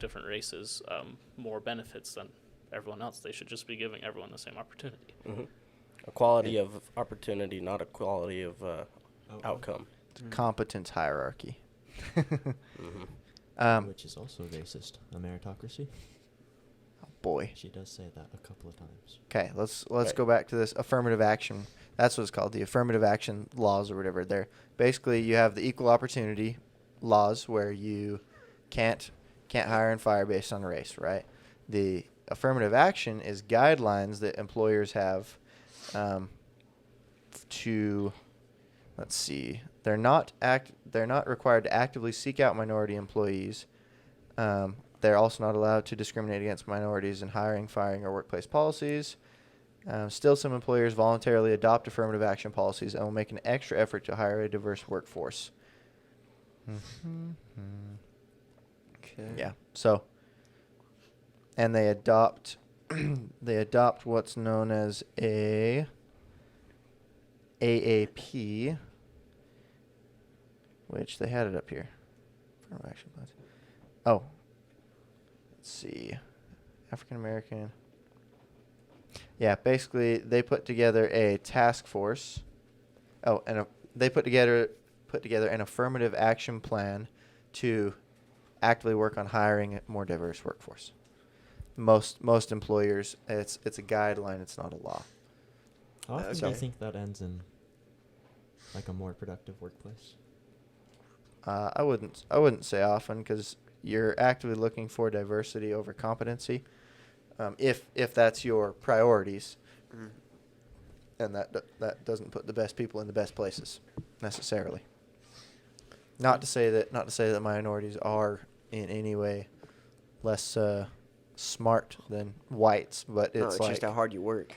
different races more benefits than everyone else. They should just be giving everyone the same opportunity. Equality of opportunity, not equality of outcome. Competence hierarchy. Which is also racist. A meritocracy. Boy. She does say that a couple of times. Okay, let's Right. go back to this affirmative action. That's what it's called, the affirmative action laws or whatever. They're basically you have the equal opportunity laws where you can't hire and fire based on race, right? The affirmative action is guidelines that employers have to, let's see, they're not required to actively seek out minority employees. They're also not allowed to discriminate against minorities in hiring, firing, or workplace policies. Still, some employers voluntarily adopt affirmative action policies and will make an extra effort to hire a diverse workforce. Okay. Yeah. So, and they adopt what's known as a AAP, which they had it up here. Affirmative action plans. Oh. Let's see. African American. Yeah, basically they put together a task force. Oh, and they put together an affirmative action plan to actively work on hiring a more diverse workforce. Most employers, it's a guideline, it's not a law. How often do Okay. you think that ends in like a more productive workplace? I wouldn't say often because you're actively looking for diversity over competency, if that's your priorities, and that doesn't put the best people in the best places necessarily. Not to say that minorities are in any way less smart than whites, but No, it's it's like just how hard you work.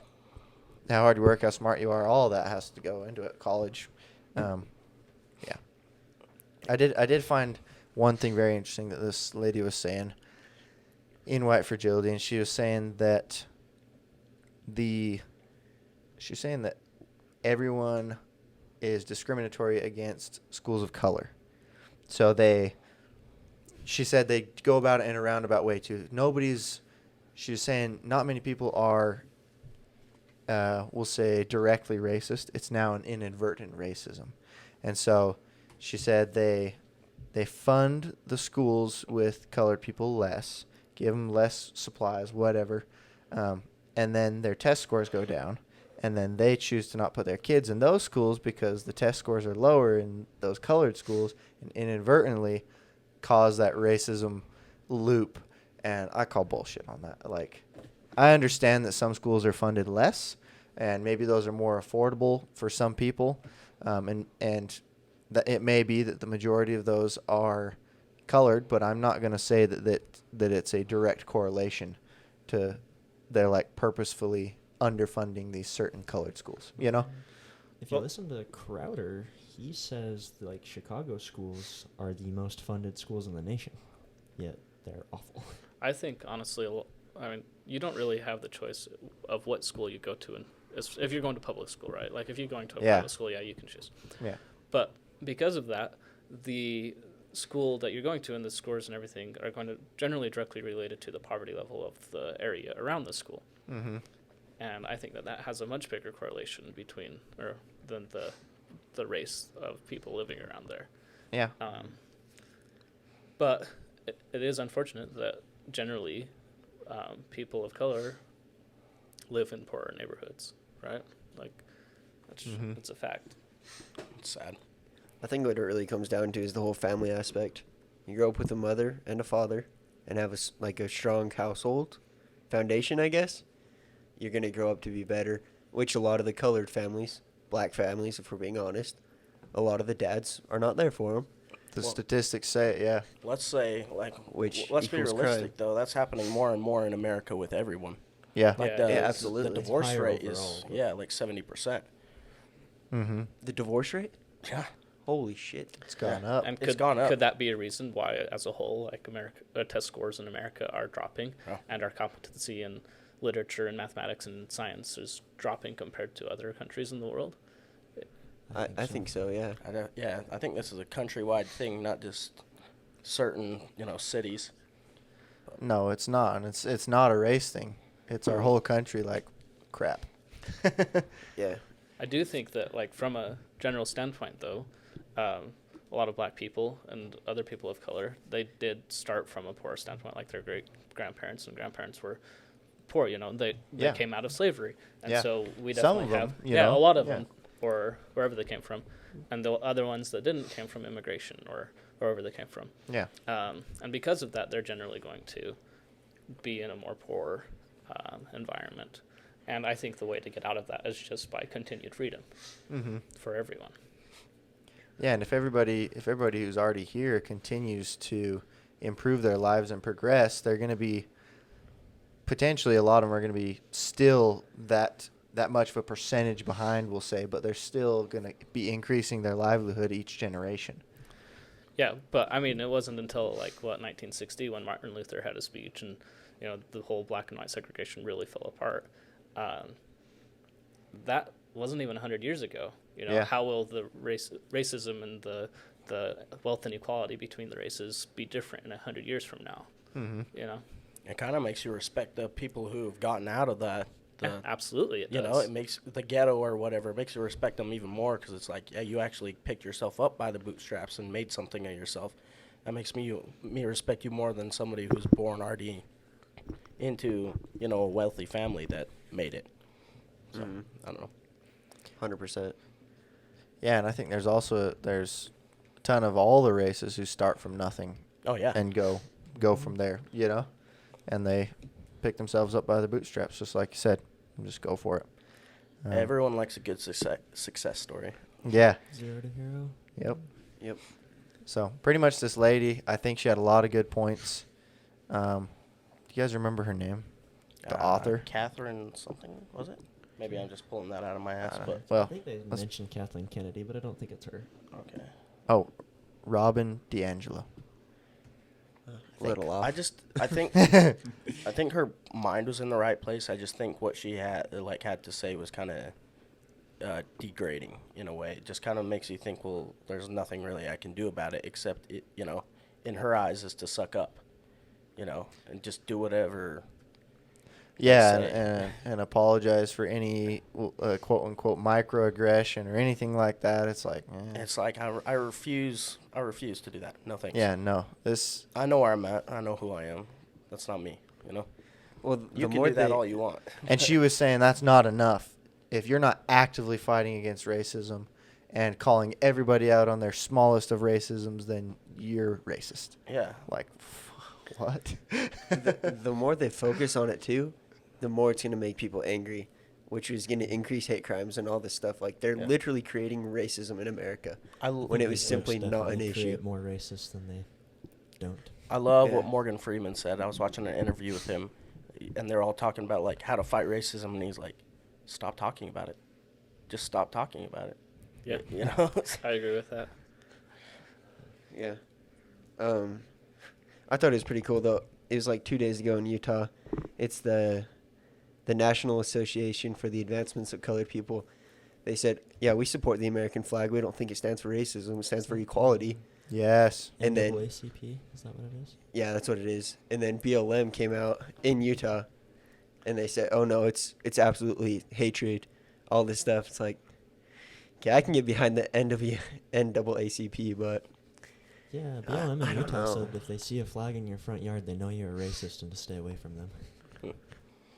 how hard you work, how smart you are. All that has to go into it. College, yeah. I did find one thing very interesting that this lady was saying in White Fragility, and she was saying that everyone is discriminatory against schools of color. So she said they go about it in a roundabout way too. She was saying not many people are, we'll say, directly racist. It's now an inadvertent racism. And so she said they fund the schools with colored people less, give them less supplies, whatever, and then their test scores go down. And then they choose to not put their kids in those schools because the test scores are lower in those colored schools, and inadvertently cause that racism loop. And I call bullshit on that. Like, I understand that some schools are funded less, and maybe those are more affordable for some people, and that it may be that the majority of those are colored, but I'm not going to say that it's a direct correlation to they're like purposefully underfunding these certain colored schools, you know? If you listen to Crowder, he says like Chicago schools are the most funded schools in the nation, yet they're awful. I think honestly, I mean, you don't really have the choice of what school you go to, and if you're going to public school, right? Like if you're going to a private school, yeah, you can choose. Yeah. But because of that, the school that you're going to and the scores and everything are going to generally directly related to the poverty level of the area around the school. Mm-hmm. And I think that has a much bigger correlation than the race of people living around there. Yeah. But it is unfortunate that generally people of color live in poorer neighborhoods, right? Like, it's a fact. It's sad. I think what it really comes down to is the whole family aspect. You grow up with a mother and a father and have a strong household foundation, I guess. You're going to grow up to be better, which a lot of the colored families, black families, if we're being honest, a lot of the dads are not there for them. The statistics say it, yeah. Let's say, like, Which let's be equals realistic, crime. though. That's happening more and more in America with everyone. Yeah. Like Yeah. Yeah, absolutely. The It's divorce higher rate overall. is, like 70%. Mm-hmm. The divorce rate? Yeah. Holy shit. It's gone up. And It's gone up. could that be a reason why, as a whole, like test scores in America are dropping, and our competency in literature and mathematics and science is dropping compared to other countries in the world? I think so, yeah. I think this is a countrywide thing, not just certain, cities. No, it's not. And it's not a race thing. It's our whole country, like, crap. Yeah. I do think that, like, from a general standpoint, though, a lot of black people and other people of color, they did start from a poor standpoint. Like, their great-grandparents and grandparents were poor, they came out of slavery. And so we Some definitely of them, have, a lot of yeah. them, or wherever they came from. And the other ones that didn't came from immigration or wherever they came from. Yeah. And because of that, they're generally going to be in a more poor environment. And I think the way to get out of that is just by continued freedom for everyone. Yeah, and if everybody who's already here continues to improve their lives and progress, they're going to be potentially, a lot of them are going to be still that much of a percentage behind, we'll say, but they're still going to be increasing their livelihood each generation. Yeah, but I mean, it wasn't until 1960 when Martin Luther had a speech and the whole black and white segregation really fell apart. That wasn't even 100 years ago. How will the racism and the wealth inequality between the races be different in 100 years from now? It kind of makes you respect the people who have gotten out of that. Absolutely, it does. It makes the ghetto or whatever, it makes you respect them even more because it's like, yeah, you actually picked yourself up by the bootstraps and made something of yourself. That makes me respect you more than somebody who's born already into, a wealthy family that made it. So, I don't know. 100%. Yeah, and I think there's a ton of all the races who start from nothing. Oh, yeah. And go from there, and they pick themselves up by the bootstraps, just like you said, and just go for it. Everyone likes a good success story. Yeah. 0 to hero. Yep. Yep. So pretty much this lady, I think she had a lot of good points. Do you guys remember her name? The author? Catherine something, was it? Maybe I'm just pulling that out of my ass, but Well, I think they mentioned Kathleen Kennedy, but I don't think it's her. okay. oh, Robin DiAngelo. Little off. I think I think her mind was in the right place. I just think what she had to say was kind of degrading in a way. It just kind of makes you think, well, there's nothing really I can do about it except it, in her eyes is to suck up, and just do whatever. Yeah, say. and apologize for any quote unquote microaggression or anything like that. It's like, It's like I refuse to do that. No thanks. yeah, no. This I know where I'm at. I know who I am. That's not me. Well, You the can more do that they, all you want. and she was saying that's not enough. If you're not actively fighting against racism and calling everybody out on their smallest of racisms, then you're racist. Yeah. Like, what? the more they focus on it too, the more it's going to make people angry, which is going to increase hate crimes and all this stuff. Like, they're literally creating racism in America when it was simply not an issue. More racist than they don't. I love what Morgan Freeman said. I was watching an interview with him, and they're all talking about, like, how to fight racism, and he's like, stop talking about it. Just stop talking about it. Yeah. I agree with that. Yeah. I thought it was pretty cool, though. It was like 2 days ago in Utah. It's the National Association for the Advancements of Colored People. They said, yeah, we support the American flag. We don't think it stands for racism. It stands for equality. Yes. And then NAACP, is that what it is? Yeah, that's what it is. And then BLM came out in Utah, and they said, oh, no, it's absolutely hatred, all this stuff. It's like, okay, I can get behind the NAACP, but... Yeah, BLM I in don't Utah know. said if they see a flag in your front yard, they know you're a racist and to stay away from them.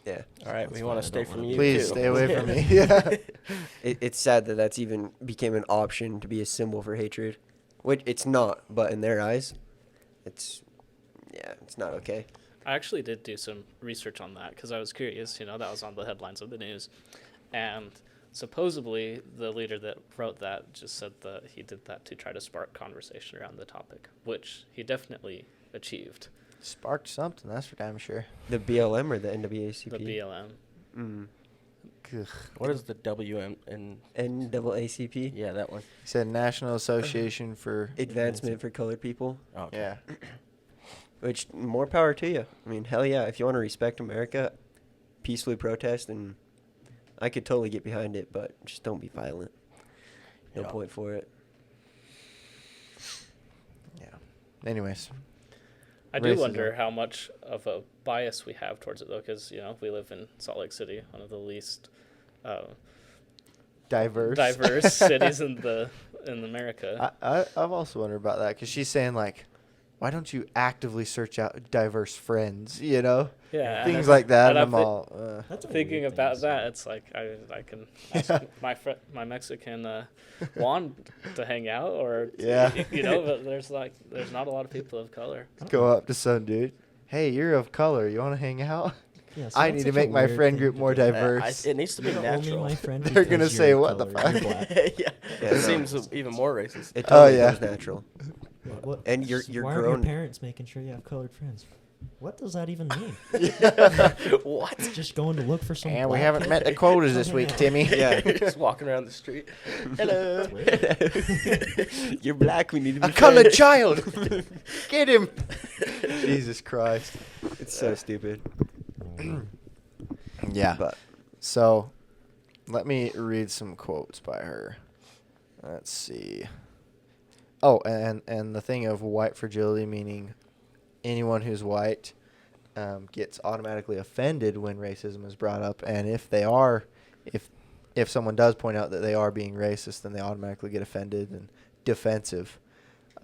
Yeah. All right, That's we fine, want I to stay don't from wanna you, do Please too. stay away from me. Yeah. It's sad that that's even became an option to be a symbol for hatred, which it's not, but in their eyes, it's not okay. I actually did do some research on that because I was curious. That was on the headlines of the news. And supposedly the leader that wrote that just said that he did that to try to spark conversation around the topic, which he definitely achieved. Sparked something, that's for damn sure. The BLM or the NAACP? The BLM. Mm. Ugh. What is the WM and NAACP? yeah, that one? He said National Association for... Advancement for Colored People. Oh, okay. Yeah. Which, more power to you. I mean, hell yeah, if you want to respect America, peacefully protest, and I could totally get behind it, but just don't be violent. No Yeah. point for it. Yeah. Anyways. I do Racism. wonder how much of a bias we have towards it, though, because, we live in Salt Lake City, one of the least Diverse. cities in America. I've also wondered about that because she's saying, like, why don't you actively search out diverse friends, Yeah. Things like that. and And I'm I'm all... That's a thinking weird thing about to that, say. it's like I can ask my Mexican Juan to hang out, or Yeah. but there's not a lot of people of color. go up to some dude. Hey, you're of color. You want to hang out? Yeah, so I that's need to such a make my weird friend thing group to more do. diverse. It needs to be You're only natural. my friend They're gonna because say, you're "What the color, fuck?" you're black." yeah, Yeah, it no. seems even more racist. It Oh, totally yeah. goes natural. What- And you're why aren't grown. your parents making sure you have colored friends? What does that even mean? What? Just going to look for some. And we black haven't kid? met the quotas Come this hang week, out. Timmy. Yeah. Just walking around the street. Hello. You're black. We need to be A colored friends. child. Get him. Jesus Christ. It's so stupid. Yeah. But So, let me read some quotes by her. Let's see. Oh, and the thing of white fragility, meaning anyone who's white gets automatically offended when racism is brought up, and if someone does point out that they are being racist, then they automatically get offended and defensive.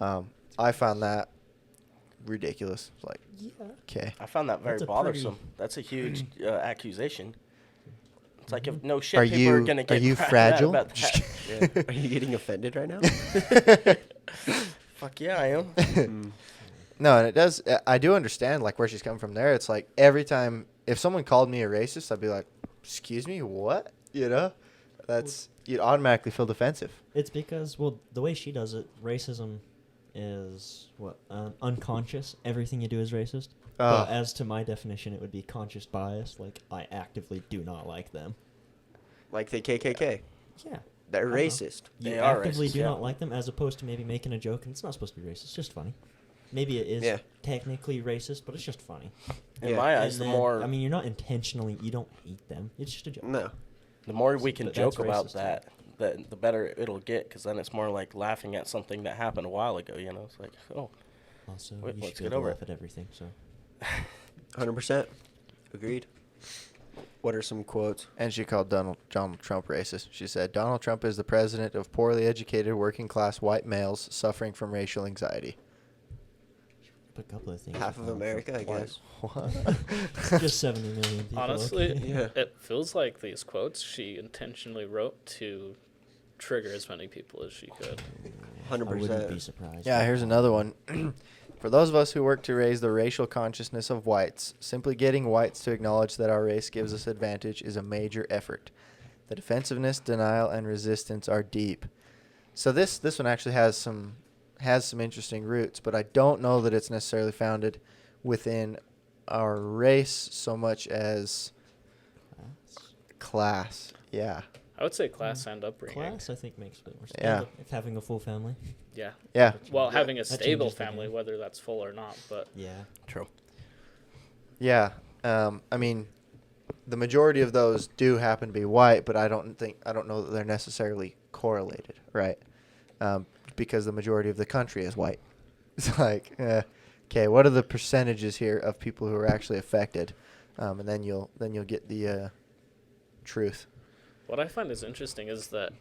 I found that ridiculous. It's like, okay. I found that very That's a bothersome. pretty- That's a huge accusation. It's like if no shit, Are people you are gonna get mad fragile? about that. yeah. Are you getting offended right now? Fuck yeah, I am. Mm. No, and it does. I do understand like where she's coming from there. It's like every time if someone called me a racist, I'd be like, "Excuse me, what?" You'd automatically feel defensive. It's because, well, the way she does it, racism is unconscious. Everything you do is racist. Oh. But as to my definition, it would be conscious bias. Like, I actively do not like them. Like the KKK. Yeah. They're I don't know. racist. You They are actively racist, do yeah. not like them, as opposed to maybe making a joke, and it's not supposed to be racist. It's just funny. Maybe it is Yeah. technically racist, but it's just funny. In Yeah. my eyes, And the then, more I mean, you're not intentionally. You don't hate them. It's just a joke. No. the more we can But joke that's about racist, that, the better it'll get. Because then it's more like laughing at something that happened a while ago. You know, it's like, oh, Also, Wait, you let's should get be able over to laugh it. at everything. So 100%. Agreed. What are some quotes? And she called Donald Trump racist. She said, Donald Trump is the president of poorly educated, working-class white males suffering from racial anxiety. a couple of things. Half of America, I guess. What? Just 70 million people. Honestly, okay. Yeah. it feels like these quotes she intentionally wrote to trigger as many people as she could. 100%. I wouldn't be surprised. Yeah, here's another one. For those of us who work to raise the racial consciousness of whites, simply getting whites to acknowledge that our race gives us advantage is a major effort. The defensiveness, denial, and resistance are deep. So this one actually has some interesting roots, but I don't know that it's necessarily founded within our race so much as class. Yeah. I would say class and upbringing. Class, I think, makes a bit more sense. Yeah. If having a full family. Yeah. Yeah. Well, Yeah. having a That stable changes the family, game. whether that's full or not, but Yeah. True. Yeah. I mean, the majority of those do happen to be white, but I don't know that they're necessarily correlated, right? Because the majority of the country is white. It's like, okay, what are the percentages here of people who are actually affected? And then you'll get the truth. what I find is interesting is that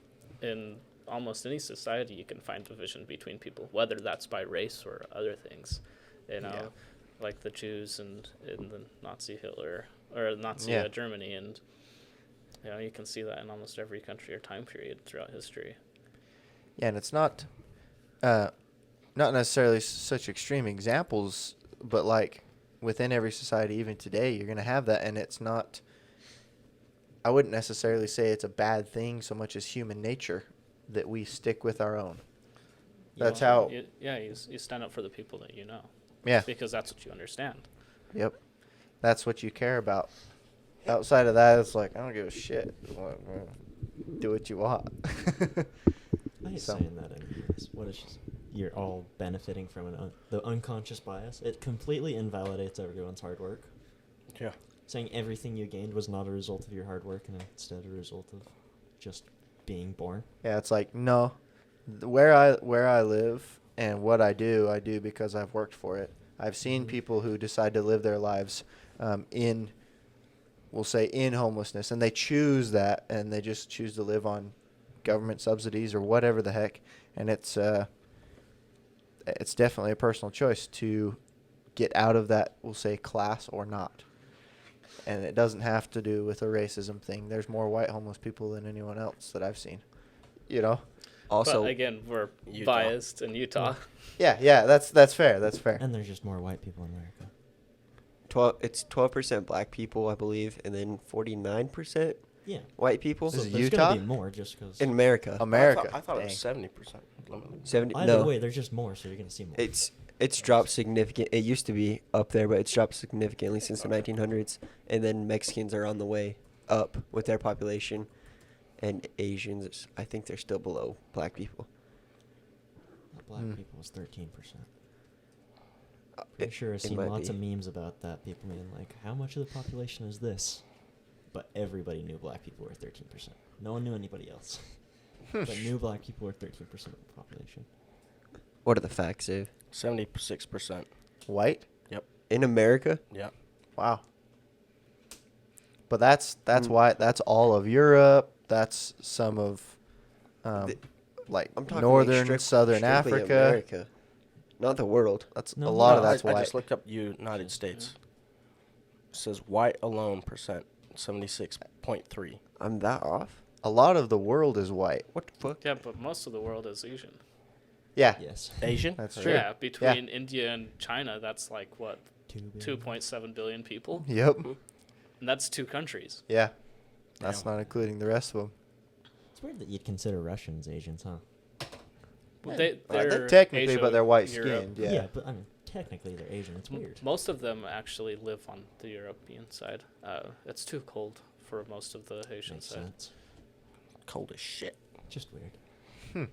in almost any society you can find division between people, whether that's by race or other things. You know, Yeah. like the Jews and in the Nazi Hitler or Nazi Yeah. Germany, and you know you can see that in almost every country or time period throughout history. Yeah, and it's not necessarily such extreme examples, but like within every society, even today, you're going to have that, and it's not. I wouldn't necessarily say it's a bad thing so much as human nature that we stick with our own. That's how. You stand up for the people that you know. Yeah. Because that's what you understand. Yep. That's what you care about. Outside of that, it's like I don't give a shit. Do what you want. I hate So- saying that anyways. What is just, you're all benefiting from the unconscious bias. It completely invalidates everyone's hard work. Yeah. Saying everything you gained was not a result of your hard work and instead a result of just being born. Yeah, it's like no, where I live and what I do because I've worked for it. I've seen Mhm. people who decide to live their lives in homelessness, and they choose that, and they just choose to live on government subsidies or whatever the heck, and it's definitely a personal choice to get out of that, we'll say, class or not. And it doesn't have to do with a racism thing. There's more white homeless people than anyone else that I've seen. You know? Also, but again, we're Utah. biased in Utah. Yeah, that's fair. That's fair. And there's just more white people in America. 12% black people, I believe, and then 49% Yeah. white people This So is there's Utah? gonna be more just because. in America. America. I thought it was Dang. 70%. 70. Either No, way, there's just more, so you're gonna see more. it's dropped significant. It used to be up there, but it's dropped significantly since the 1900s. And then Mexicans are on the way up with their population, and Asians, I think they're still below black people. Black Hmm. people was 13%. It- I'm sure I've it seen might lots be. of memes about that. People being like, "How much of the population is this?" But everybody knew black people were 13%. No one knew anybody else. But knew black people were 13% of the population. What are the facts, Dave? 76%. White? Yep. In America? Yeah. Wow. But that's Mm. why that's all of Europe. That's some of The- like I'm talking northern, like southern strictly Africa. America, not the world. That's No, a lot no, of that's I white. just looked up United States. It says white alone percent 76.3. I'm that off? A lot of the world is white. What the fuck? Yeah, but most of the world is Asian. Yeah, Yes. Asian? that's true. Yeah, between India and China, that's like what 2 billion. 2.7 billion people, Yep. and that's two countries. Yeah. That's Yeah. not including the rest of them. It's weird that you'd consider Russians Asians, huh? They're Technically, but Asia, they're white Europe. skinned. Yeah. But I mean, technically they're Asian. It's weird. Most of them actually live on the European side. It's too cold for most of the Asian Makes side. sense. Cold as shit. Just weird.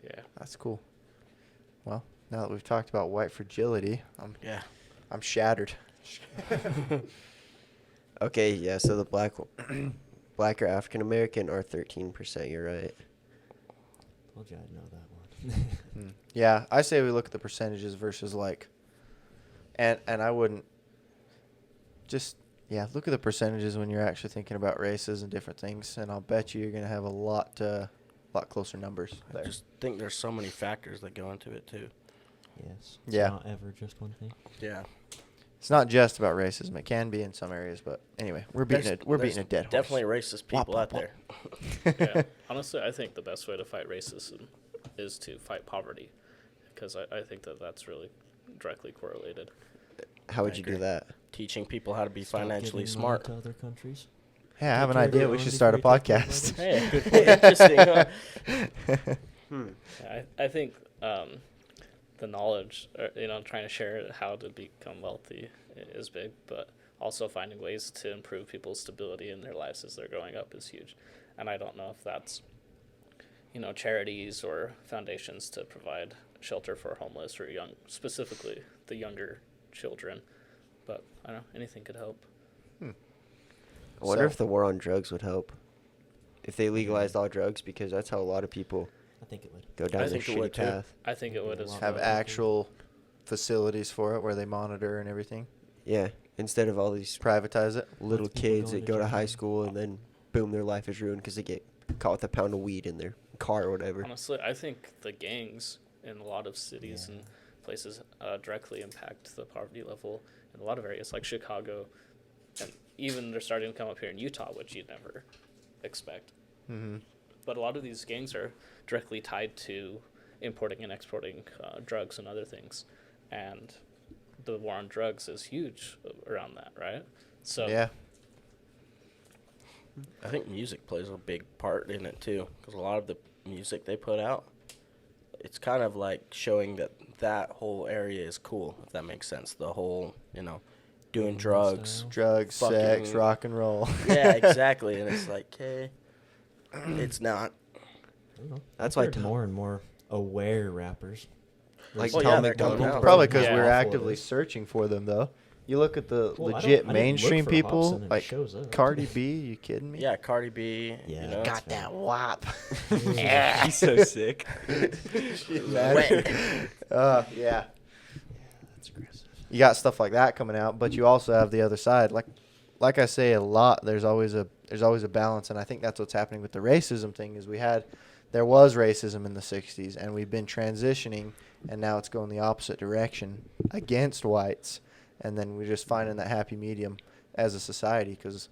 Yeah. That's cool. Well, now that we've talked about white fragility, I'm shattered. Okay, yeah. So the black or African American are 13%. You're right. Told you I'd know that one. Yeah, I say we look at the percentages versus and I wouldn't look at the percentages when you're actually thinking about races and different things, and I'll bet you're gonna have a lot closer numbers I there. just think there's so many factors that go into it too. Yes. It's Yeah. not ever just one thing. Yeah. It's not just about racism. It can be in some areas, but anyway, we're beating a dead horse. Definitely racist people Wop, out wop, there. Yeah. Honestly, I think the best way to fight racism is to fight poverty, because I think that's really directly correlated. How would I you agree. do that? Teaching people how to be Stop financially giving money smart. to other countries. Hey, I have an Take care of idea. your We own should start a before you take care of podcast. Hey, good point. Interesting, huh? I think the knowledge, trying to share how to become wealthy is big, but also finding ways to improve people's stability in their lives as they're growing up is huge. And I don't know if that's, charities or foundations to provide shelter for homeless or specifically the younger children. But I don't know, anything could help. I wonder So- if the war on drugs would help. If they legalized all drugs, because that's how a lot of people I think it would. go down I the think it shitty would too. path. I think it would as Have well. actual facilities for it where they monitor and everything. Yeah, instead of all these Privatize it. little people kids going that to go to high jail. school and then boom, their life is ruined because they get caught with a pound of weed in their car or whatever. Honestly, I think the gangs in a lot of cities and places directly impact the poverty level in a lot of areas, like Chicago, and even they're starting to come up here in Utah, which you'd never expect. Mm-hmm. But a lot of these gangs are directly tied to importing and exporting drugs and other things, and the war on drugs is huge around that, right? So Yeah. I think music plays a big part in it too, because a lot of the music they put out, it's kind of like showing that whole area is cool, if that makes sense. The whole, doing drugs. Style. Drugs, sex, Fucking- rock and roll. Yeah, exactly. And it's like, hey, it's not. I don't know. That's I've why heard more and more aware rappers. Like Well, Tom yeah, they're coming McDonald. out. Probably because Yeah. we're Awful actively it is. searching for them, though. You look at the Well, I legit didn't look mainstream for people, Hobson and it like shows up. Cardi B. You kidding me? Yeah, Cardi B. Yeah. You know? Got that wop. He's so sick. Yeah. That's aggressive. You got stuff like that coming out, but you also have the other side. Like I say a lot, there's always a balance, and I think that's what's happening with the racism thing. Is there was racism in the '60s, and we've been transitioning, and now it's going the opposite direction against whites, and then we're just finding that happy medium as a society, because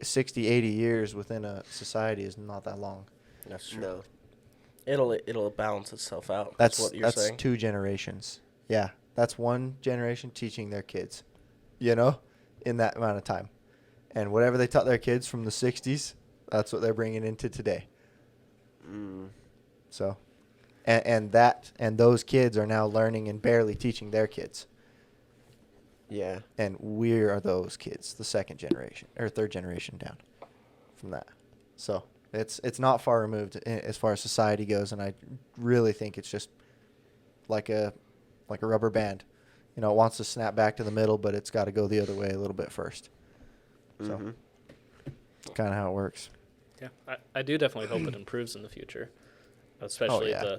60, 80 years within a society is not that long. That's true. No. It'll balance itself out. That's what you're saying. 2 generations. Yeah, that's one generation teaching their kids, in that amount of time. And whatever they taught their kids from the 60s, that's what they're bringing into today. Mm. So, and those kids are now learning and barely teaching their kids. Yeah. And we are those kids, the second generation or third generation down from that. So it's not far removed as far as society goes, and I really think it's just like a rubber band. It wants to snap back to the middle, but it's got to go the other way a little bit first. So Mhm. kind of how it works. Yeah, I do definitely hope it improves in the future, especially yeah.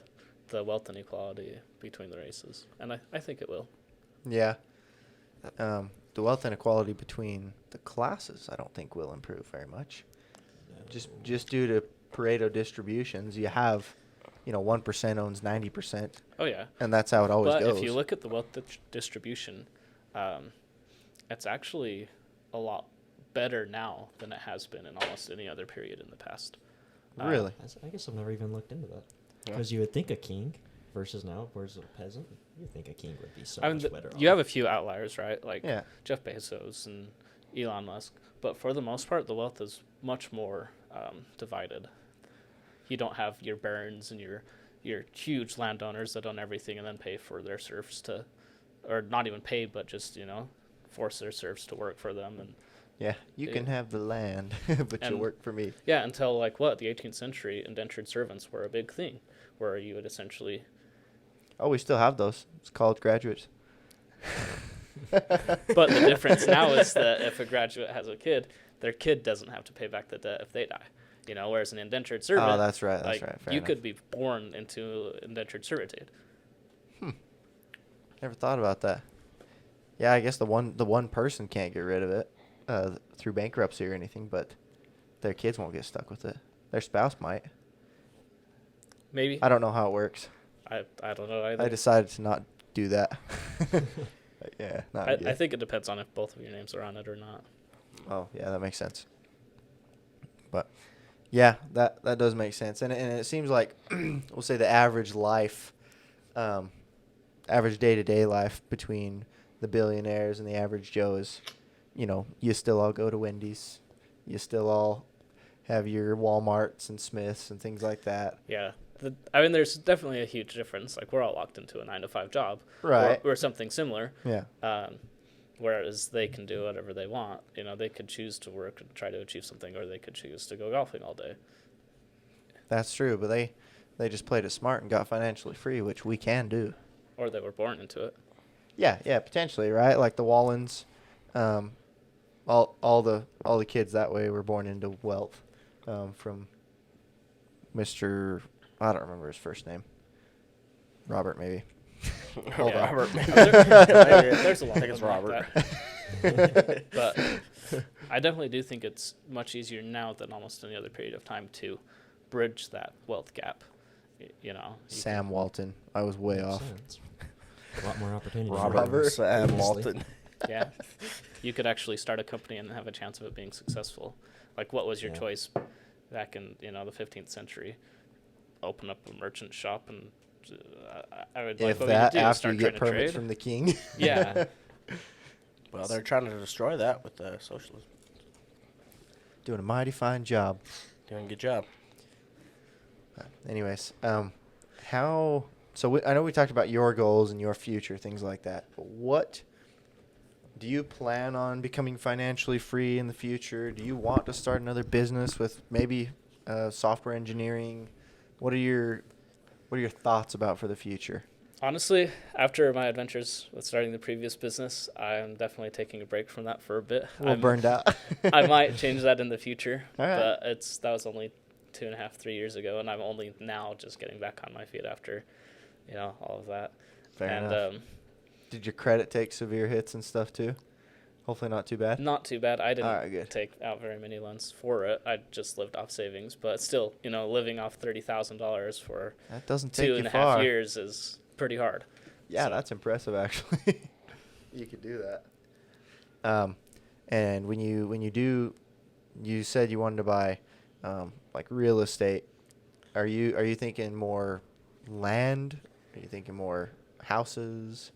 the wealth inequality between the races, and I think it will. Yeah. The wealth inequality between the classes, I don't think will improve very much. Just due to Pareto distributions, you have, 1% owns 90%, Oh yeah, and that's how it always but goes. if you look at the wealth distribution, it's actually a lot better now than it has been in almost any other period in the past. Really? I guess I've never even looked into that. Yeah. Because you would think a king versus now versus a peasant, you think a king would be so I mean, much better you off. have a few outliers, right? Like Yeah. Jeff Bezos and Elon Musk, but for the most part, the wealth is much more divided. You don't have your Burns and your your huge landowners that own everything and then pay for their serfs to, or not even pay, but just, force their serfs to work for them. And Yeah, you can have the land, but you and- work for me. yeah, until the 18th century, indentured servants were a big thing, where you would essentially. Oh, we still have those. It's college graduates. But the difference now is that if a graduate has a kid, their kid doesn't have to pay back the debt if they die. Whereas an indentured servant, Oh, that's right. That's right. Fair you enough. could be born into indentured servitude. Never thought about that. Yeah, I guess the one person can't get rid of it through bankruptcy or anything, but their kids won't get stuck with it. Their spouse might. Maybe. I don't know how it works. I don't know either. I decided to not do that. Yeah, not I again. think it depends on if both of your names are on it or not. Oh, yeah, that makes sense. But yeah, that does make sense, and it seems like we'll say the average life, average day-to-day life between the billionaires and the average Joe is, you still all go to Wendy's, you still all have your Walmarts and Smiths and things like that. Yeah. There's definitely a huge difference. We're all locked into a 9-to-5 job. Right. Or something similar. Yeah. Whereas they can do whatever they want. They could choose to work and try to achieve something, or they could choose to go golfing all day. That's true, but they just played it smart and got financially free, which we can do. Or they were born into it. Yeah, potentially, right? Like the Wallens, all the kids that way were born into wealth, from Mr. I don't remember his first name. Robert, maybe. Oh, Yeah. Robert. There's a lot I think of it's them like Robert. that. But I definitely do think it's much easier now than almost any other period of time to bridge that wealth gap. Sam Walton. I was way Makes off. sense. A lot more opportunity. Robert Sam Obviously. Walton. Yeah, you could actually start a company and have a chance of it being successful. What was your Yeah. choice back in the 15th century? Open up a merchant shop, and I would If what that would you do? after Start you trying get to permits trade? from the king. Yeah, Well, they're trying to destroy that with socialism. Doing a mighty fine job. Doing a good job. Anyways, I know we talked about your goals and your future, things like that. But what do you plan on becoming financially free in the future? Do you want to start another business with maybe software engineering? What are your thoughts about for the future? honestly, after my adventures with starting the previous business, I'm definitely taking a break from that for a bit. A little burned out. I might change that in the future, All right. but that was only 2.5, 3 years ago, and I'm only now just getting back on my feet after, all of that. Fair and enough. Did your credit take severe hits and stuff too? Hopefully not too bad. Not too bad. I didn't All right, good. take out very many loans for it. I just lived off savings, but still, living off $30,000 for That doesn't take two you and a far. half years is pretty hard. Yeah, So- that's impressive actually. You could do that. And when you said you wanted to buy like real estate, are you thinking more land? Are you thinking more houses?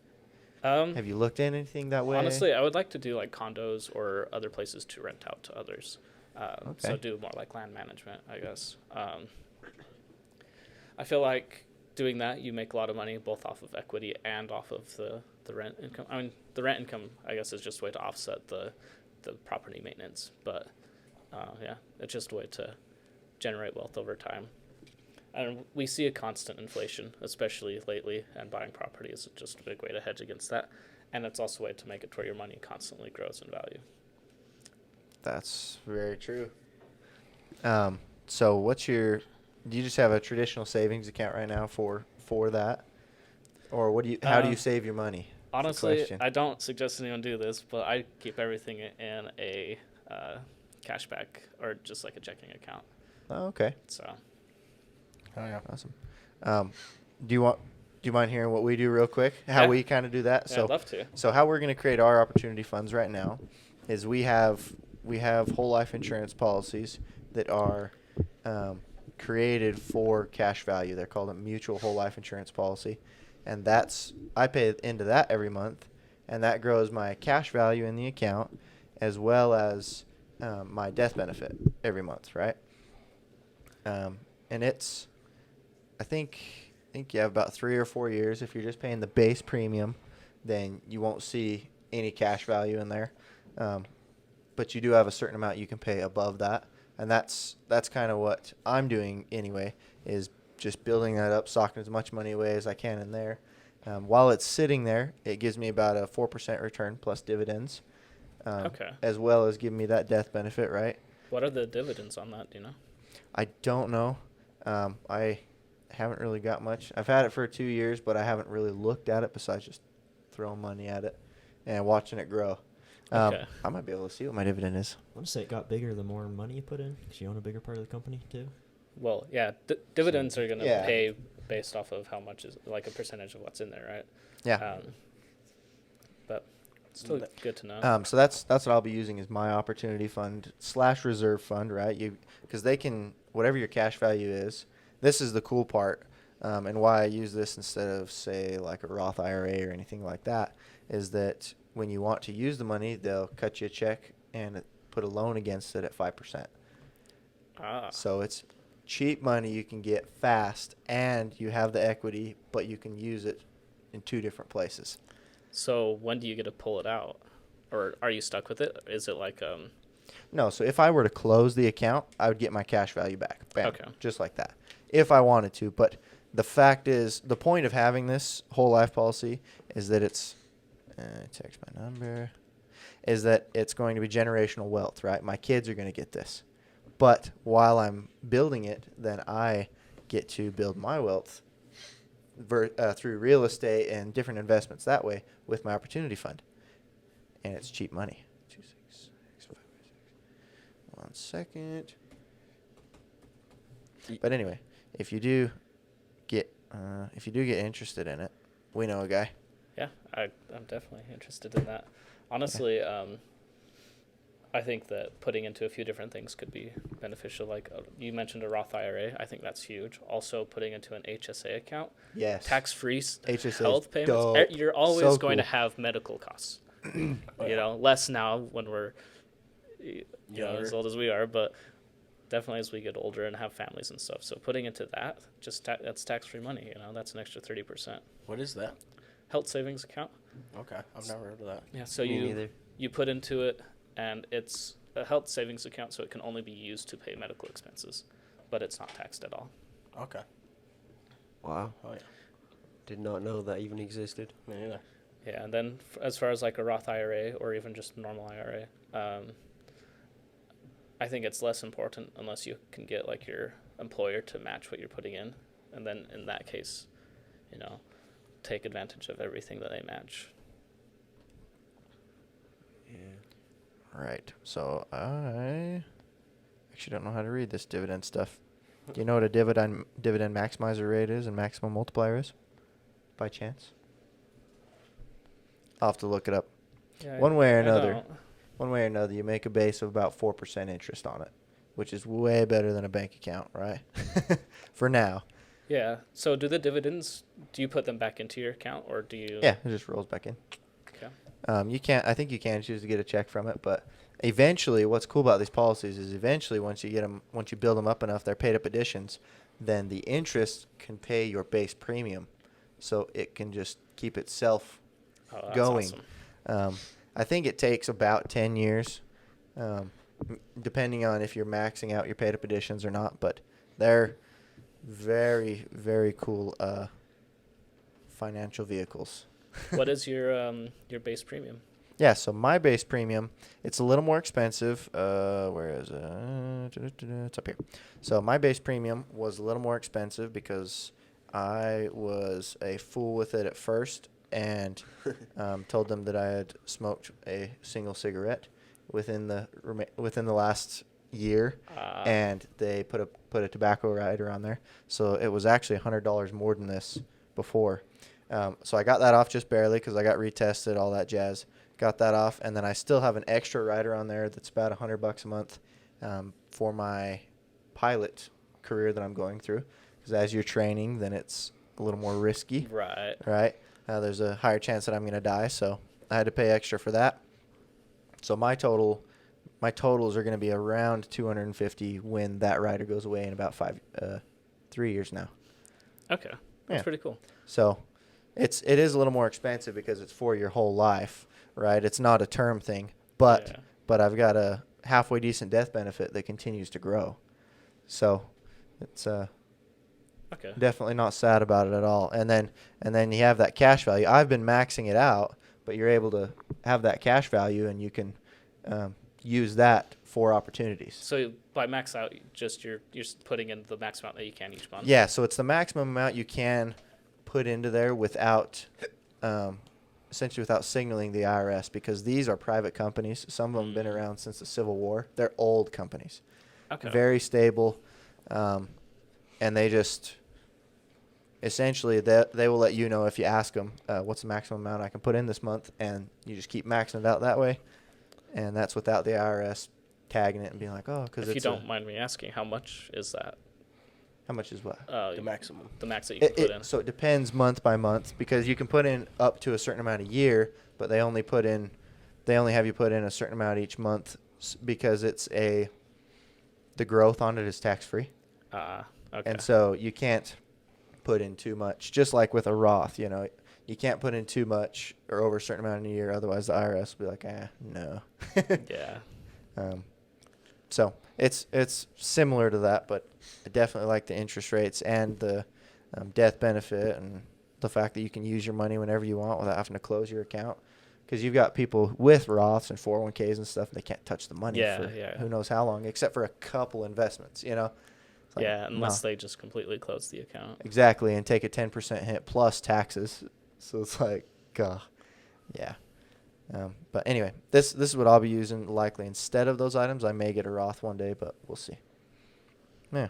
Have you looked at anything that way? Honestly, I would like to do condos or other places to rent out to others. So Okay. do more land management, I guess. I feel like doing that, you make a lot of money both off of equity and off of the rent income. I mean, the rent income, I guess, is just a way to offset the property maintenance. But yeah, it's just a way to generate wealth over time. And we see a constant inflation, especially lately, and buying property is just a big way to hedge against that. And it's also a way to make it to where your money constantly grows in value. That's very true. So do you just have a traditional savings account right now for that? Or how do you save your money? That's the Honestly, question. I don't suggest anyone do this, but I keep everything in a cashback or just a checking account. Oh, okay. So Oh, yeah. Awesome. Do you mind hearing what we do real quick? How Yeah. we kind of do that? yeah, I'd love to. So how we're going to create our opportunity funds right now is we have whole life insurance policies that are created for cash value. They're called a mutual whole life insurance policy, and I pay into that every month, and that grows my cash value in the account as well as my death benefit every month, right? And I think think you have about 3 or 4 years. If you're just paying the base premium, then you won't see any cash value in there. But you do have a certain amount you can pay above that. And that's kind of what I'm doing anyway, is just building that up, socking as much money away as I can in there. While it's sitting there, it gives me about a 4% return plus dividends, Okay. as well as giving me that death benefit, right? What are the dividends on that? Do you know? I don't know. I haven't really got much. I've had it for 2 years, but I haven't really looked at it besides just throwing money at it and watching it grow. Okay. I might be able to see what my dividend is. I want to say it got bigger the more money you put in, because you own a bigger part of the company too. Well, yeah, dividends are going to Yeah. pay based off of how much is like a percentage of what's in there, right? Yeah. But still good to know. So that's what I'll be using as my opportunity fund / reserve fund, right? Because they can, whatever your cash value is. This is the cool part, and why I use this instead of say like a Roth IRA or anything like that, is that when you want to use the money, they'll cut you a check and put a loan against it at 5%. So it's cheap money you can get fast, and you have the equity, but you can use it in 2 different places. So when do you get to pull it out? Or are you stuck with it? Is it like No, so if I were to close the account, I would get my cash value back. Bam, Okay. just like that, if I wanted to. But the fact is, the point of having this whole life policy is that it's, text my number, is that it's going to be generational wealth, right? My kids are going to get this. But while I'm building it, then I get to build my wealth through real estate and different investments that way with my opportunity fund. And it's cheap money. 2, 6, 5, 6. 1 second. But anyway, if you do get interested in it, we know a guy. Yeah, I'm definitely interested in that. Honestly, I think that putting into a few different things could be beneficial. Like you mentioned a Roth IRA. I think that's huge. Also putting into an HSA account. Yes. Tax-free HSA health payments. dope. You're always So going to cool. have medical costs. Less now when we're as old as we are, but definitely as we get older and have families and stuff. So putting into that, that's tax-free money. That's an extra 30%. What is that? Health savings account. Okay, I've never heard of that. Yeah, so Me neither. you put into it, and it's a health savings account, so it can only be used to pay medical expenses, but it's not taxed at all. Okay. Wow. Oh yeah. Did not know that even existed. Me neither. Yeah, and then as far as like a Roth IRA or even just a normal IRA, I think it's less important unless you can get like your employer to match what you're putting in, and then in that case, take advantage of everything that they match. Yeah. Right. So I actually don't know how to read this dividend stuff. Do you know what a dividend maximizer rate is and maximum multiplier is, by chance? I'll have to look it up. Yeah, One way or I another. don't. One way or another, you make a base of about 4% interest on it, which is way better than a bank account, right? For now. Yeah. So do the dividends? Do you put them back into your account, or do you? Yeah, it just rolls back in. Okay. You can't. I think you can choose to get a check from it, but eventually, what's cool about these policies is eventually, once you build them up enough, they're paid up additions. Then the interest can pay your base premium, so it can just keep itself Oh, that's going. awesome. I think it takes about 10 years, depending on if you're maxing out your paid up additions or not. But they're very, very cool financial vehicles. What is your base premium? Yeah, so my base premium, it's a little more expensive. Where is it? It's up here. So my base premium was a little more expensive because I was a fool with it at first and told them that I had smoked a single cigarette within the last year, and they put a tobacco rider on there. So it was actually $100 more than this before. So I got that off just barely because I got retested, all that jazz. Got that off, and then I still have an extra rider on there that's about $100 a month for my pilot career that I'm going through. Because as you're training, then it's a little more risky. Right. Right. There's a higher chance that I'm going to die, so I had to pay extra for that. So my totals are going to be around 250 when that rider goes away in about 3 years now. Okay. That's Yeah. pretty cool. So it is a little more expensive because it's for your whole life, right? It's not a term thing, but Yeah. I've got a halfway decent death benefit that continues to grow. So it's Okay. definitely not sad about it at all. And then you have that cash value. I've been maxing it out, but you're able to have that cash value, and you can use that for opportunities. So by max out, you're putting in the max amount that you can each month. Yeah, so it's the maximum amount you can put into there without, essentially without signaling the IRS, because these are private companies. Some of them have been around since the Civil War. They're old companies, Okay. very stable, and they just essentially they will let you know if you ask them what's the maximum amount I can put in this month, and you just keep maxing it out that way, and that's without the IRS tagging it and being like, oh, because If it's you don't mind me asking, how much is that? how much is what? The maximum. The max that you can put in. So it depends month by month, because you can put in up to a certain amount a year, but they only have you put in a certain amount each month because the growth on it is tax free. Okay. And so you can't put in too much, just like with a Roth, you can't put in too much or over a certain amount in a year. Otherwise the IRS will be like, no. Yeah. So it's similar to that, but I definitely like the interest rates and the death benefit, and the fact that you can use your money whenever you want without having to close your account. Because you've got people with Roths and 401ks and stuff, and they can't touch the money for who knows how long, except for a couple investments, It's like, unless they just completely close the account. Exactly, and take a 10% hit plus taxes. So it's like, yeah. But anyway, this is what I'll be using likely instead of those items. I may get a Roth one day, but we'll see. Yeah.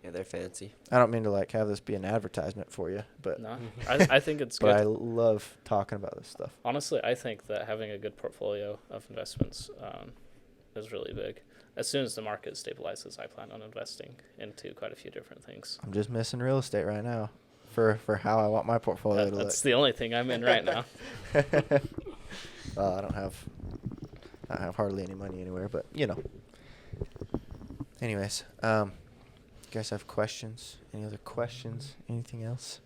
Yeah, they're fancy. I don't mean to have this be an advertisement for you, but No, I think it's good. but I love talking about this stuff. Honestly, I think that having a good portfolio of investments is really big. As soon as the market stabilizes, I plan on investing into quite a few different things. I'm just missing real estate right now for how I want my portfolio to look. That's the only thing I'm in right now. I don't have hardly any money anywhere, but Anyways, you guys have questions? Any other questions? Anything else?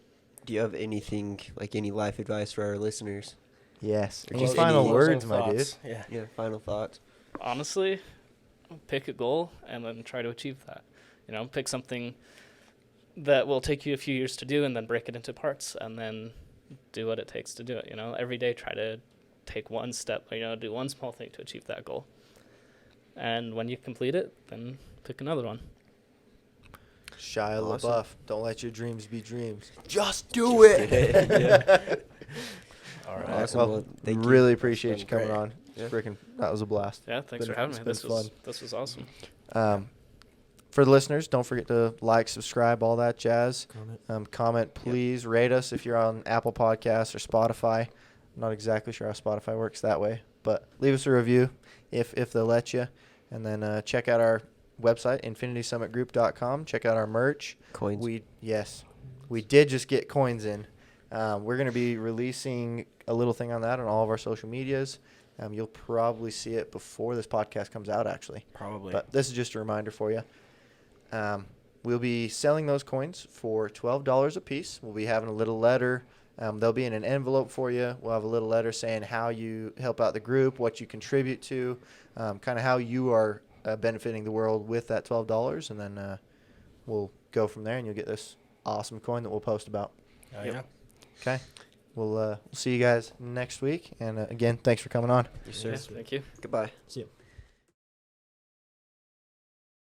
Do you have anything, like any life advice for our listeners? Yes. Or Any just final any words, my dude? Yeah. Yeah, final thoughts. Honestly, pick a goal and then try to achieve that. Pick something that will take you a few years to do, and then break it into parts, and then do what it takes to do it. Every day try to take one step, do one small thing to achieve that goal. And when you complete it, then pick another one. Shia Awesome. LaBeouf, don't let your dreams be dreams. Just do it. All right. Awesome. Well, Well, thank you. really appreciate It's you been coming great. on. Yeah. Freaking, that was a blast. Yeah, thanks Been- for having it's me. been This was awesome. For the listeners, don't forget to like, subscribe, all that jazz. Comment. Comment, please. Rate us if you're on Apple Podcasts or Spotify. I'm not exactly sure how Spotify works that way, but leave us a review if they'll let you. And then check out our website, infinitysummitgroup.com. Check out our merch. Coins. We did just get coins in. We're going to be releasing a little thing on that on all of our social medias. You'll probably see it before this podcast comes out, actually. Probably. But this is just a reminder for you. We'll be selling those coins for $12 a piece. We'll be having a little letter. They'll be in an envelope for you. We'll have a little letter saying how you help out the group, what you contribute to, kind of how you are benefiting the world with that $12. And then we'll go from there, and you'll get this awesome coin that we'll post about. Yeah. Okay. We'll see you guys next week. And again, thanks for coming on. Yes, sir. Yeah, thank you. Goodbye. See you.